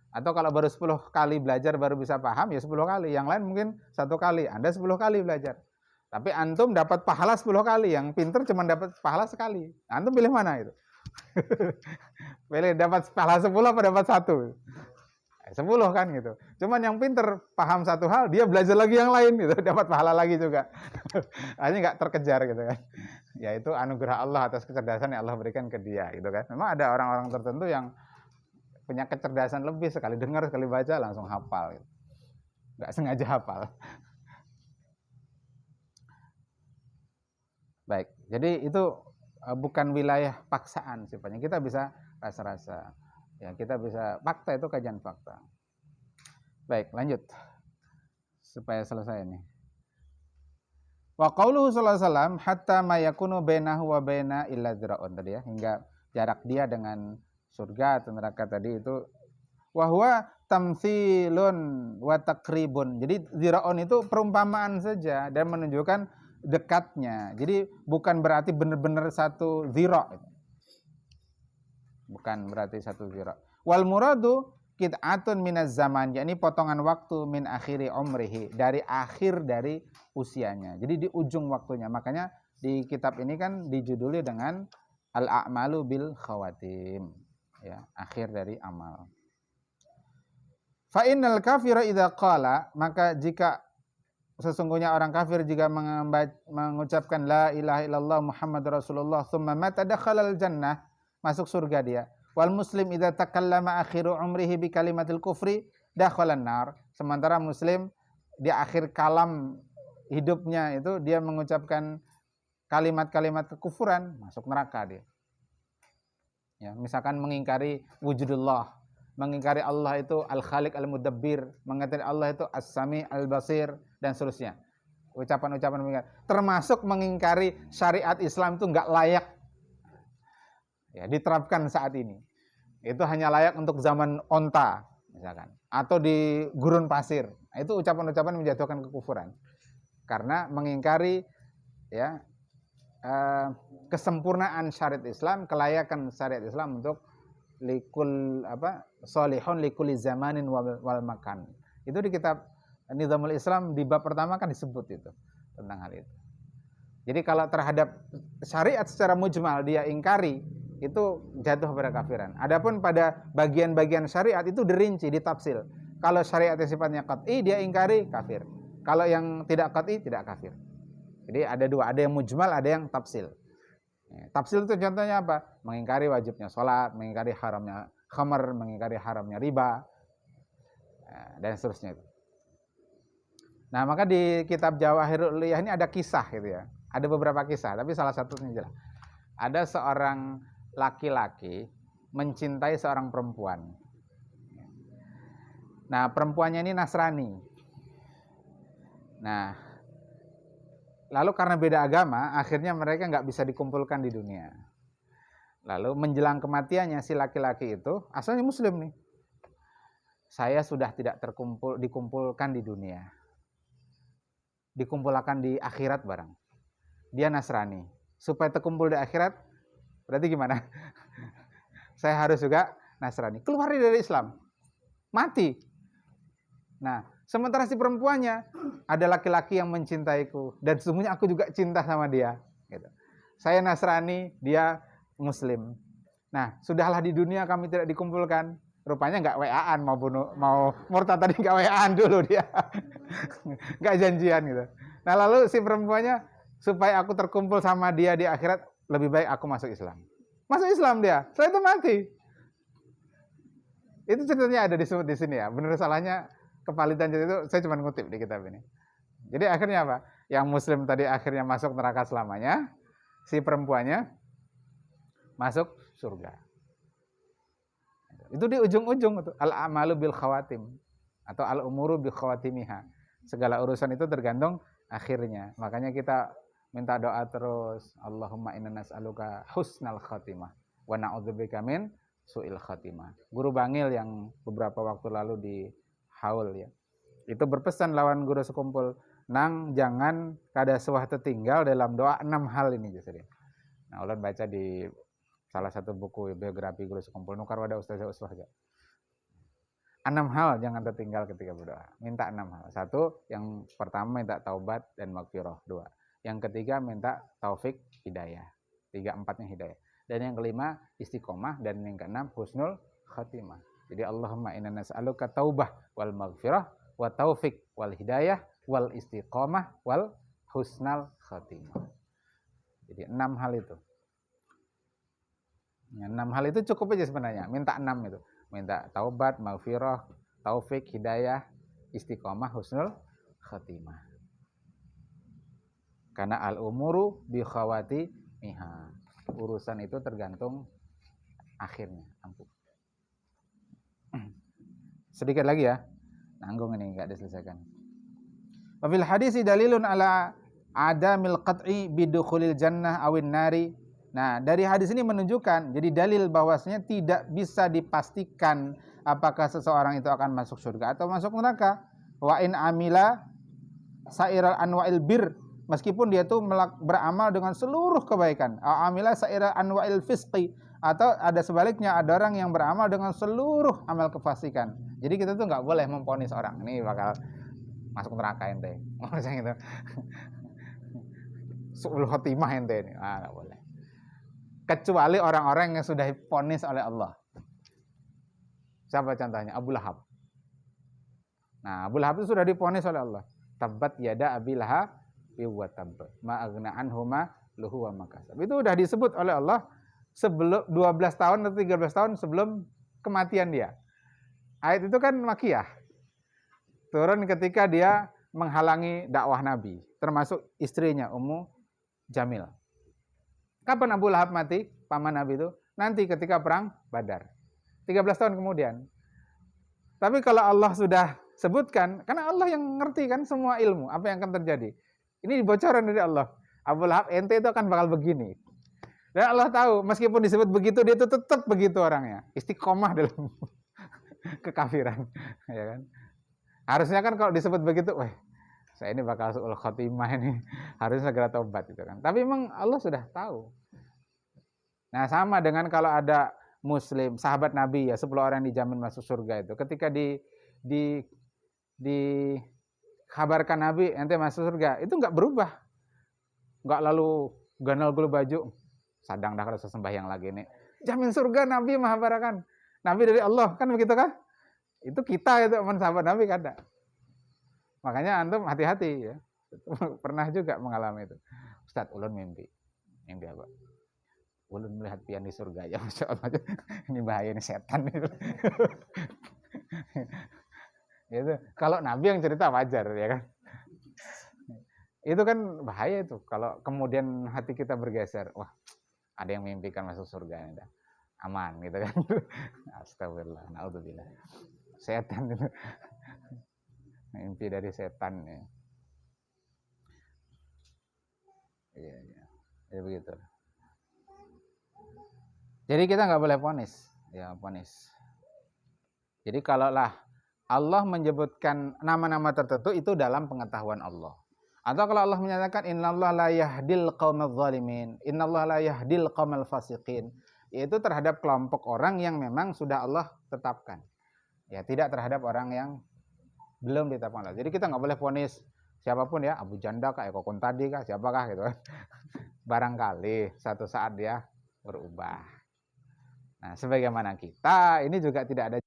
Atau kalau baru 10 kali belajar baru bisa paham, ya 10 kali. Yang lain mungkin 1 kali, Anda 10 kali belajar. Tapi antum dapat pahala 10 kali, yang pinter cuma dapat pahala sekali. Antum pilih mana itu? Pilih dapat pahala 10 apa dapat 1? 10 kan gitu. Cuman yang pinter paham 1 hal, dia belajar lagi yang lain gitu, dapat pahala lagi juga. Hanya nggak terkejar gitu kan. Ya itu anugerah Allah atas kecerdasan yang Allah berikan ke dia gitu kan. Memang ada orang-orang tertentu yang punya kecerdasan lebih, sekali dengar sekali baca langsung hafal gitu. Nggak sengaja hafal. Baik, jadi itu bukan wilayah paksaan sifatnya. Kita bisa rasa-rasa. Ya, kita bisa fakta, itu kajian fakta. Baik, lanjut. Supaya selesai ini. Wa qauluhu sallallahu alaihi wasallam hatta ma yakunu bainahu wa baina illa dzira'un tadi ya, hingga jarak dia dengan surga atau neraka tadi itu wahwa tamtsilun wa takribun. Jadi dzira'un itu perumpamaan saja dan menunjukkan dekatnya. Jadi bukan berarti benar-benar satu dzira'. Bukan berarti satu dzira'. Wal muradu qit'atun minaz zaman, yakni potongan waktu min akhiri umrihi, dari akhir dari usianya. Jadi di ujung waktunya. Makanya di kitab ini kan dijuduli dengan al-a'malu bil khawatim. Ya, akhir dari amal. Fa innal kafira idza qala, maka jika sesungguhnya orang kafir jika mengucapkan la ilaha illallah Muhammadur Rasulullah tsumma mata dakhalal jannah, masuk surga dia. Wal muslim idza takallama akhiru umrihi bi kalimatil kufri dakhalan nar. Sementara muslim di akhir kalam hidupnya itu dia mengucapkan kalimat-kalimat kekufuran, masuk neraka dia. Ya, misalkan mengingkari wujudullah, mengingkari Allah itu al-khaliq al-mudabbir, mengingkari Allah itu as-sami al-basir, dan seterusnya. Ucapan-ucapan mengingkari, termasuk mengingkari syariat Islam itu enggak layak ya diterapkan saat ini. Itu hanya layak untuk zaman onta misalkan, atau di gurun pasir. Itu ucapan-ucapan menjatuhkan kekufuran. Karena mengingkari ya kesempurnaan syariat Islam, kelayakan syariat Islam untuk likul solihun likuli zamanin wal makan. Itu di kitab Nizamul Islam di bab pertama kan disebut itu tentang hal itu. Jadi kalau terhadap syariat secara mujmal dia ingkari, itu jatuh pada kafiran. Adapun pada bagian-bagian syariat itu dirinci, ditafsil. Kalau syariat sifatnya qat'i dia ingkari, kafir. Kalau yang tidak qat'i tidak kafir. Jadi ada dua, ada yang mujmal, ada yang tafsil. Tafsil itu contohnya apa? Mengingkari wajibnya sholat, mengingkari haramnya khamar, mengingkari haramnya riba, dan seterusnya itu. Nah, maka di kitab Jawahirul Liyah ini ada kisah gitu ya. Ada beberapa kisah, tapi salah satunya jelas. Ada seorang laki-laki mencintai seorang perempuan. Nah, perempuannya ini Nasrani. Nah, lalu karena beda agama, akhirnya mereka nggak bisa dikumpulkan di dunia. Lalu menjelang kematiannya si laki-laki itu, asalnya Muslim nih. Saya sudah tidak dikumpulkan di dunia. Dikumpulkan di akhirat barang. Dia Nasrani. Supaya terkumpul di akhirat, berarti gimana? Saya harus juga Nasrani. Keluar dari Islam. Mati. Nah, sementara si perempuannya, ada laki-laki yang mencintaiku. Dan sesungguhnya aku juga cinta sama dia. Gitu. Saya Nasrani, dia Muslim. Nah, sudahlah di dunia kami tidak dikumpulkan. Rupanya nggak WA-an mau murtad tadi, nggak WA-an dulu dia. Nggak janjian gitu. Nah, lalu si perempuannya, supaya aku terkumpul sama dia di akhirat, lebih baik aku masuk Islam. Masuk Islam dia, setelah itu mati. Itu ceritanya ada disebut di sini ya. Benar salahnya kevalidan cerita itu saya cuma ngutip di kitab ini. Jadi akhirnya apa? Yang Muslim tadi akhirnya masuk neraka selamanya, si perempuannya masuk surga. Itu di ujung-ujung itu al-amalu bil khawatim atau al-umuru bi khawatimiha. Segala urusan itu tergantung akhirnya. Makanya kita minta doa terus, Allahumma inna nas'aluka husnal khatimah wa na'udzubika min su'il khatimah. Guru Bangil yang beberapa waktu lalu di haul ya, itu berpesan lawan guru sekumpul, nang jangan kada sewah tertinggal dalam doa 6 hal ini justru. Nah, ulun baca di salah satu buku biografi guru sekumpul Nukar Wadah Ustazah Uswah aja. 6 hal jangan tertinggal ketika berdoa. Minta 6 hal. 1, yang pertama minta taubat dan maghfirah. 2, yang ketiga minta taufik hidayah. 3, 4-nya hidayah. Dan yang kelima istiqomah, dan yang keenam husnul khatimah. Jadi Allahumma inna nas'aluka taubah wal maghfirah wa taufik wal hidayah wal istiqomah wal husnal khatimah. Jadi 6 hal itu. Ya, 6 hal itu cukup aja sebenarnya. Minta 6 itu. Minta taubat, maghfirah, taufik, hidayah, istiqomah, husnul khatimah. Karena al-umuru bi khawatimiha. Urusan itu tergantung akhirnya. Ampun. Sedikit lagi ya. Nanggung ini enggak diselesaikan. Wa fil hadisi dalilun ala adamil qat'i bidukhulil jannah awin nari. Nah, dari hadis ini menunjukkan, jadi dalil bahwasanya tidak bisa dipastikan apakah seseorang itu akan masuk surga atau masuk neraka. Wa in amila sa'iral anwa'il bir, meskipun dia itu beramal dengan seluruh kebaikan. Amila sa'iral anwa'il fisqi, atau ada sebaliknya, ada orang yang beramal dengan seluruh amal kefasikan. Jadi kita tuh nggak boleh memvonis orang ini bakal masuk neraka ente. Maksudnya gitu. Su'ul khotimah ente ini. Nggak boleh. Kecuali orang-orang yang sudah divonis oleh Allah. Siapa contohnya? Abu Lahab. Nah, Abu Lahab itu sudah divonis oleh Allah. Tabbat yada Abi Lahab wa tabb. Ma aghna anhu ma lahu wa makasab. Itu sudah disebut oleh Allah sebelum 12 tahun atau 13 tahun sebelum kematian dia. Ayat itu kan makiyah. Turun ketika dia menghalangi dakwah Nabi, termasuk istrinya Ummu Jamil. Kapan Abu Lahab mati? Paman Nabi itu nanti ketika perang Badar. 13 tahun kemudian. Tapi kalau Allah sudah sebutkan, karena Allah yang ngerti kan semua ilmu, apa yang akan terjadi. Ini bocoran dari Allah. Abu Lahab ente itu akan bakal begini. Dan Allah tahu, meskipun disebut begitu, dia itu tetap begitu orangnya. Istiqomah dalam kekafiran. Ya kan? Harusnya kan kalau disebut begitu, wah, saya ini bakal su'ul khotimah ini, harus segera tobat gitu kan. Tapi memang Allah sudah tahu. Nah, sama dengan kalau ada Muslim, sahabat Nabi ya, 10 orang yang dijamin masuk surga itu. Ketika dikabarkan Nabi ente masuk surga, itu enggak berubah. Enggak lalu ganal gulu baju, sadang dah kalau sembahyang lagi nih. Jamin surga Nabi mahabarakan. Nabi dari Allah, kan begitu kan? Itu kita itu teman sahabat Nabi kada. Makanya antum hati-hati ya. Pernah juga mengalami itu. Ustaz, ulun mimpi. Mimpi apa? Ulun melihat pian di surga ya, Masya Allah. Ini bahaya nih, setan itu. Gitu. Kalau Nabi yang cerita wajar ya kan. Itu kan bahaya itu. Kalau kemudian hati kita bergeser, wah ada yang mimpikan masuk surga, nih, aman gitu kan. Astagfirullah, naudzubillah. Setan itu. Mimpi dari setan ya. Iya, iya. Ya begitu. Jadi kita nggak boleh vonis, ya vonis. Jadi kalaulah Allah menyebutkan nama-nama tertentu itu dalam pengetahuan Allah. Atau kalau Allah menyatakan innallaha la yahdil qaumadz zalimin, innallaha la yahdil qaumal fasiqin, yaitu terhadap kelompok orang yang memang sudah Allah tetapkan. Ya, tidak terhadap orang yang belum ditetapkan Allah. Jadi kita nggak boleh vonis siapapun ya, Abu Janda kah, Eko Kuntadi kah, siapakah gitu kan. Barangkali satu saat dia berubah. Nah, sebagaimana kita ini juga tidak ada.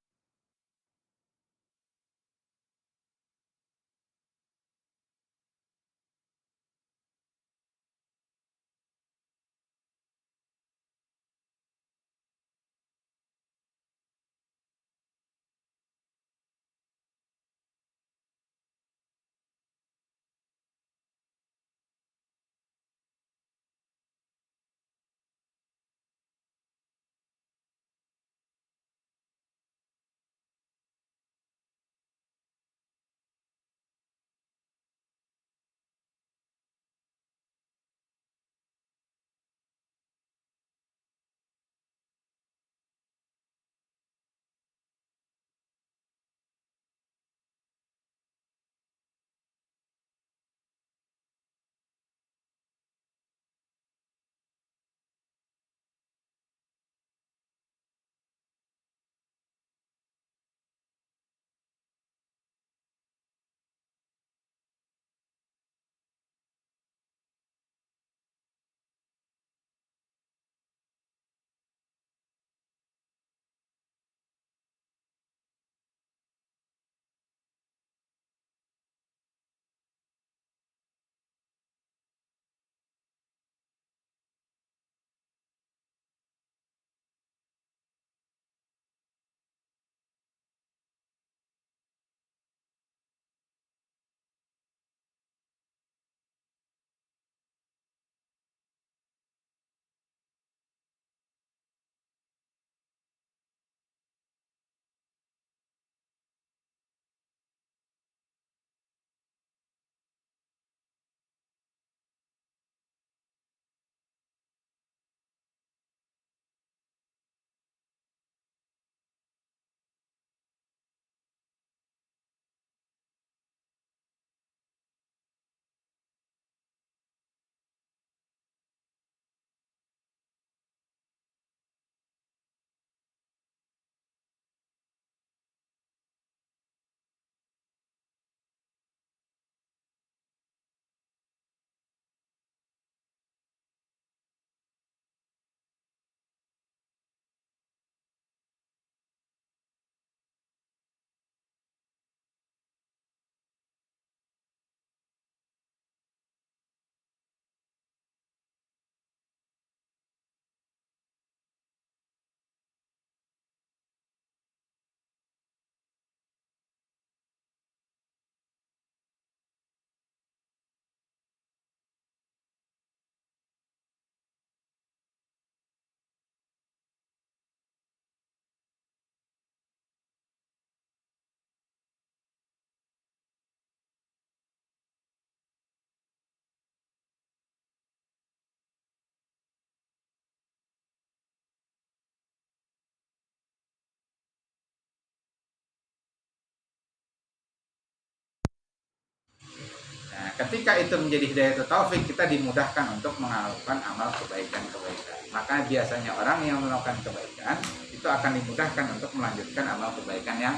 Nah, ketika itu menjadi hidayah taufik, kita dimudahkan untuk melakukan amal kebaikan-kebaikan. Maka biasanya orang yang melakukan kebaikan itu akan dimudahkan untuk melanjutkan amal kebaikan yang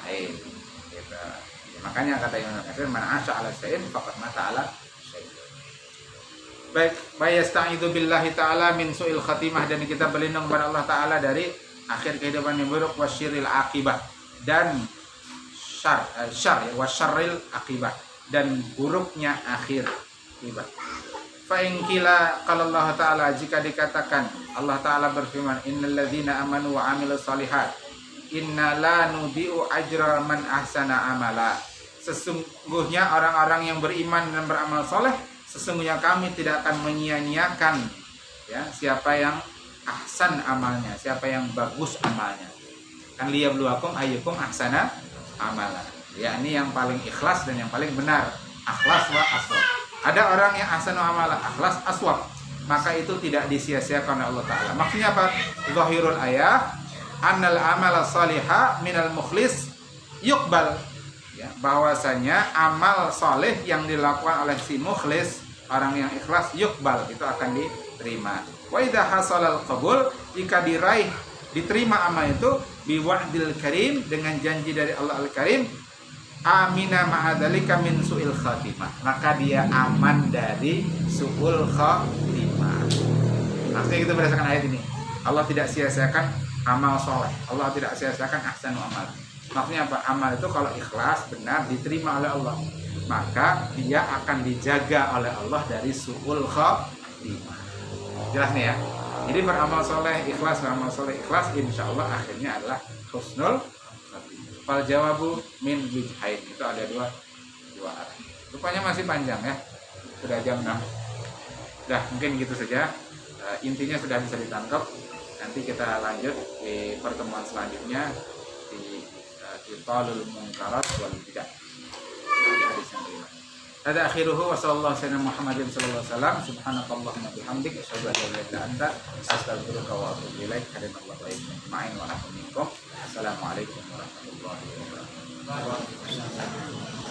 lain. Gitu. Makanya kata Imam Katsir, man asya ala syai'in faqad mata ala syai'in. Baik, bayasta'idu billahi ta'ala min su'il khatimah, dan kita berlindung kepada Allah Ta'ala dari akhir kehidupan yang buruk, wasyiril akibah, dan wasyarril akibah, dan buruknya akhir akibat. Fa in qila qala Allah Ta'ala, jika dikatakan Allah Ta'ala berfirman, innal ladzina amanu wa amilus shalihat inna la nudhi'u ajra man ahsana amala. Sesungguhnya orang-orang yang beriman dan beramal soleh, sesungguhnya kami tidak akan menyia-nyiakan Ya, siapa yang ahsan amalnya, siapa yang bagus amalnya. Kan liyabluwakum ayyukum ahsana amala. Ya, ini yang paling ikhlas dan yang paling benar. Akhlas wa aswab. Ada orang yang ahsanu amala, akhlas aswab, maka itu tidak disia-siakan oleh Allah Ta'ala. Maksudnya apa? Zahirul ayah annal amala salihah minal mukhlis yuqbal, ya, bahwasanya amal soleh yang dilakukan oleh si mukhlis, orang yang ikhlas, yuqbal, itu akan diterima. Wa idza hasalal qabul, jika diraih diterima amal itu, biwa'dil karim, dengan janji dari Allah Al-Karim, amina ma'adhalika min su'il khatimah, maka dia aman dari su'ul khatimah. Maksudnya itu berdasarkan ayat ini, Allah tidak sia-siakan amal soleh, Allah tidak sia-siakan ahsanu amal. Maksudnya apa? Amal itu kalau ikhlas, benar, diterima oleh Allah, maka dia akan dijaga oleh Allah dari su'ul khatimah. Jelas nih ya. Jadi beramal soleh ikhlas, beramal soleh ikhlas, insya Allah akhirnya adalah husnul. Fal jawabu min wijhain, itu ada dua arah. Rupanya masih panjang ya, sudah jam 6. Udah, mungkin gitu saja. Intinya sudah bisa ditangkap. Nanti kita lanjut di pertemuan selanjutnya di Talul Munkarat wal Bidah, di hadis yang kelima. Hada akhiruhu wa sallallahu alaihi Muhammadin sallallahu alaihi wasallam. Subhanakallahumma bihamdik asyhadu an la ilaha illa anta astaghfiruka wa atubu ilaik. Hadanallahu wa iyyakum ajma'in wa minkum. Assalamualaikum warahmatullahi wabarakatuh.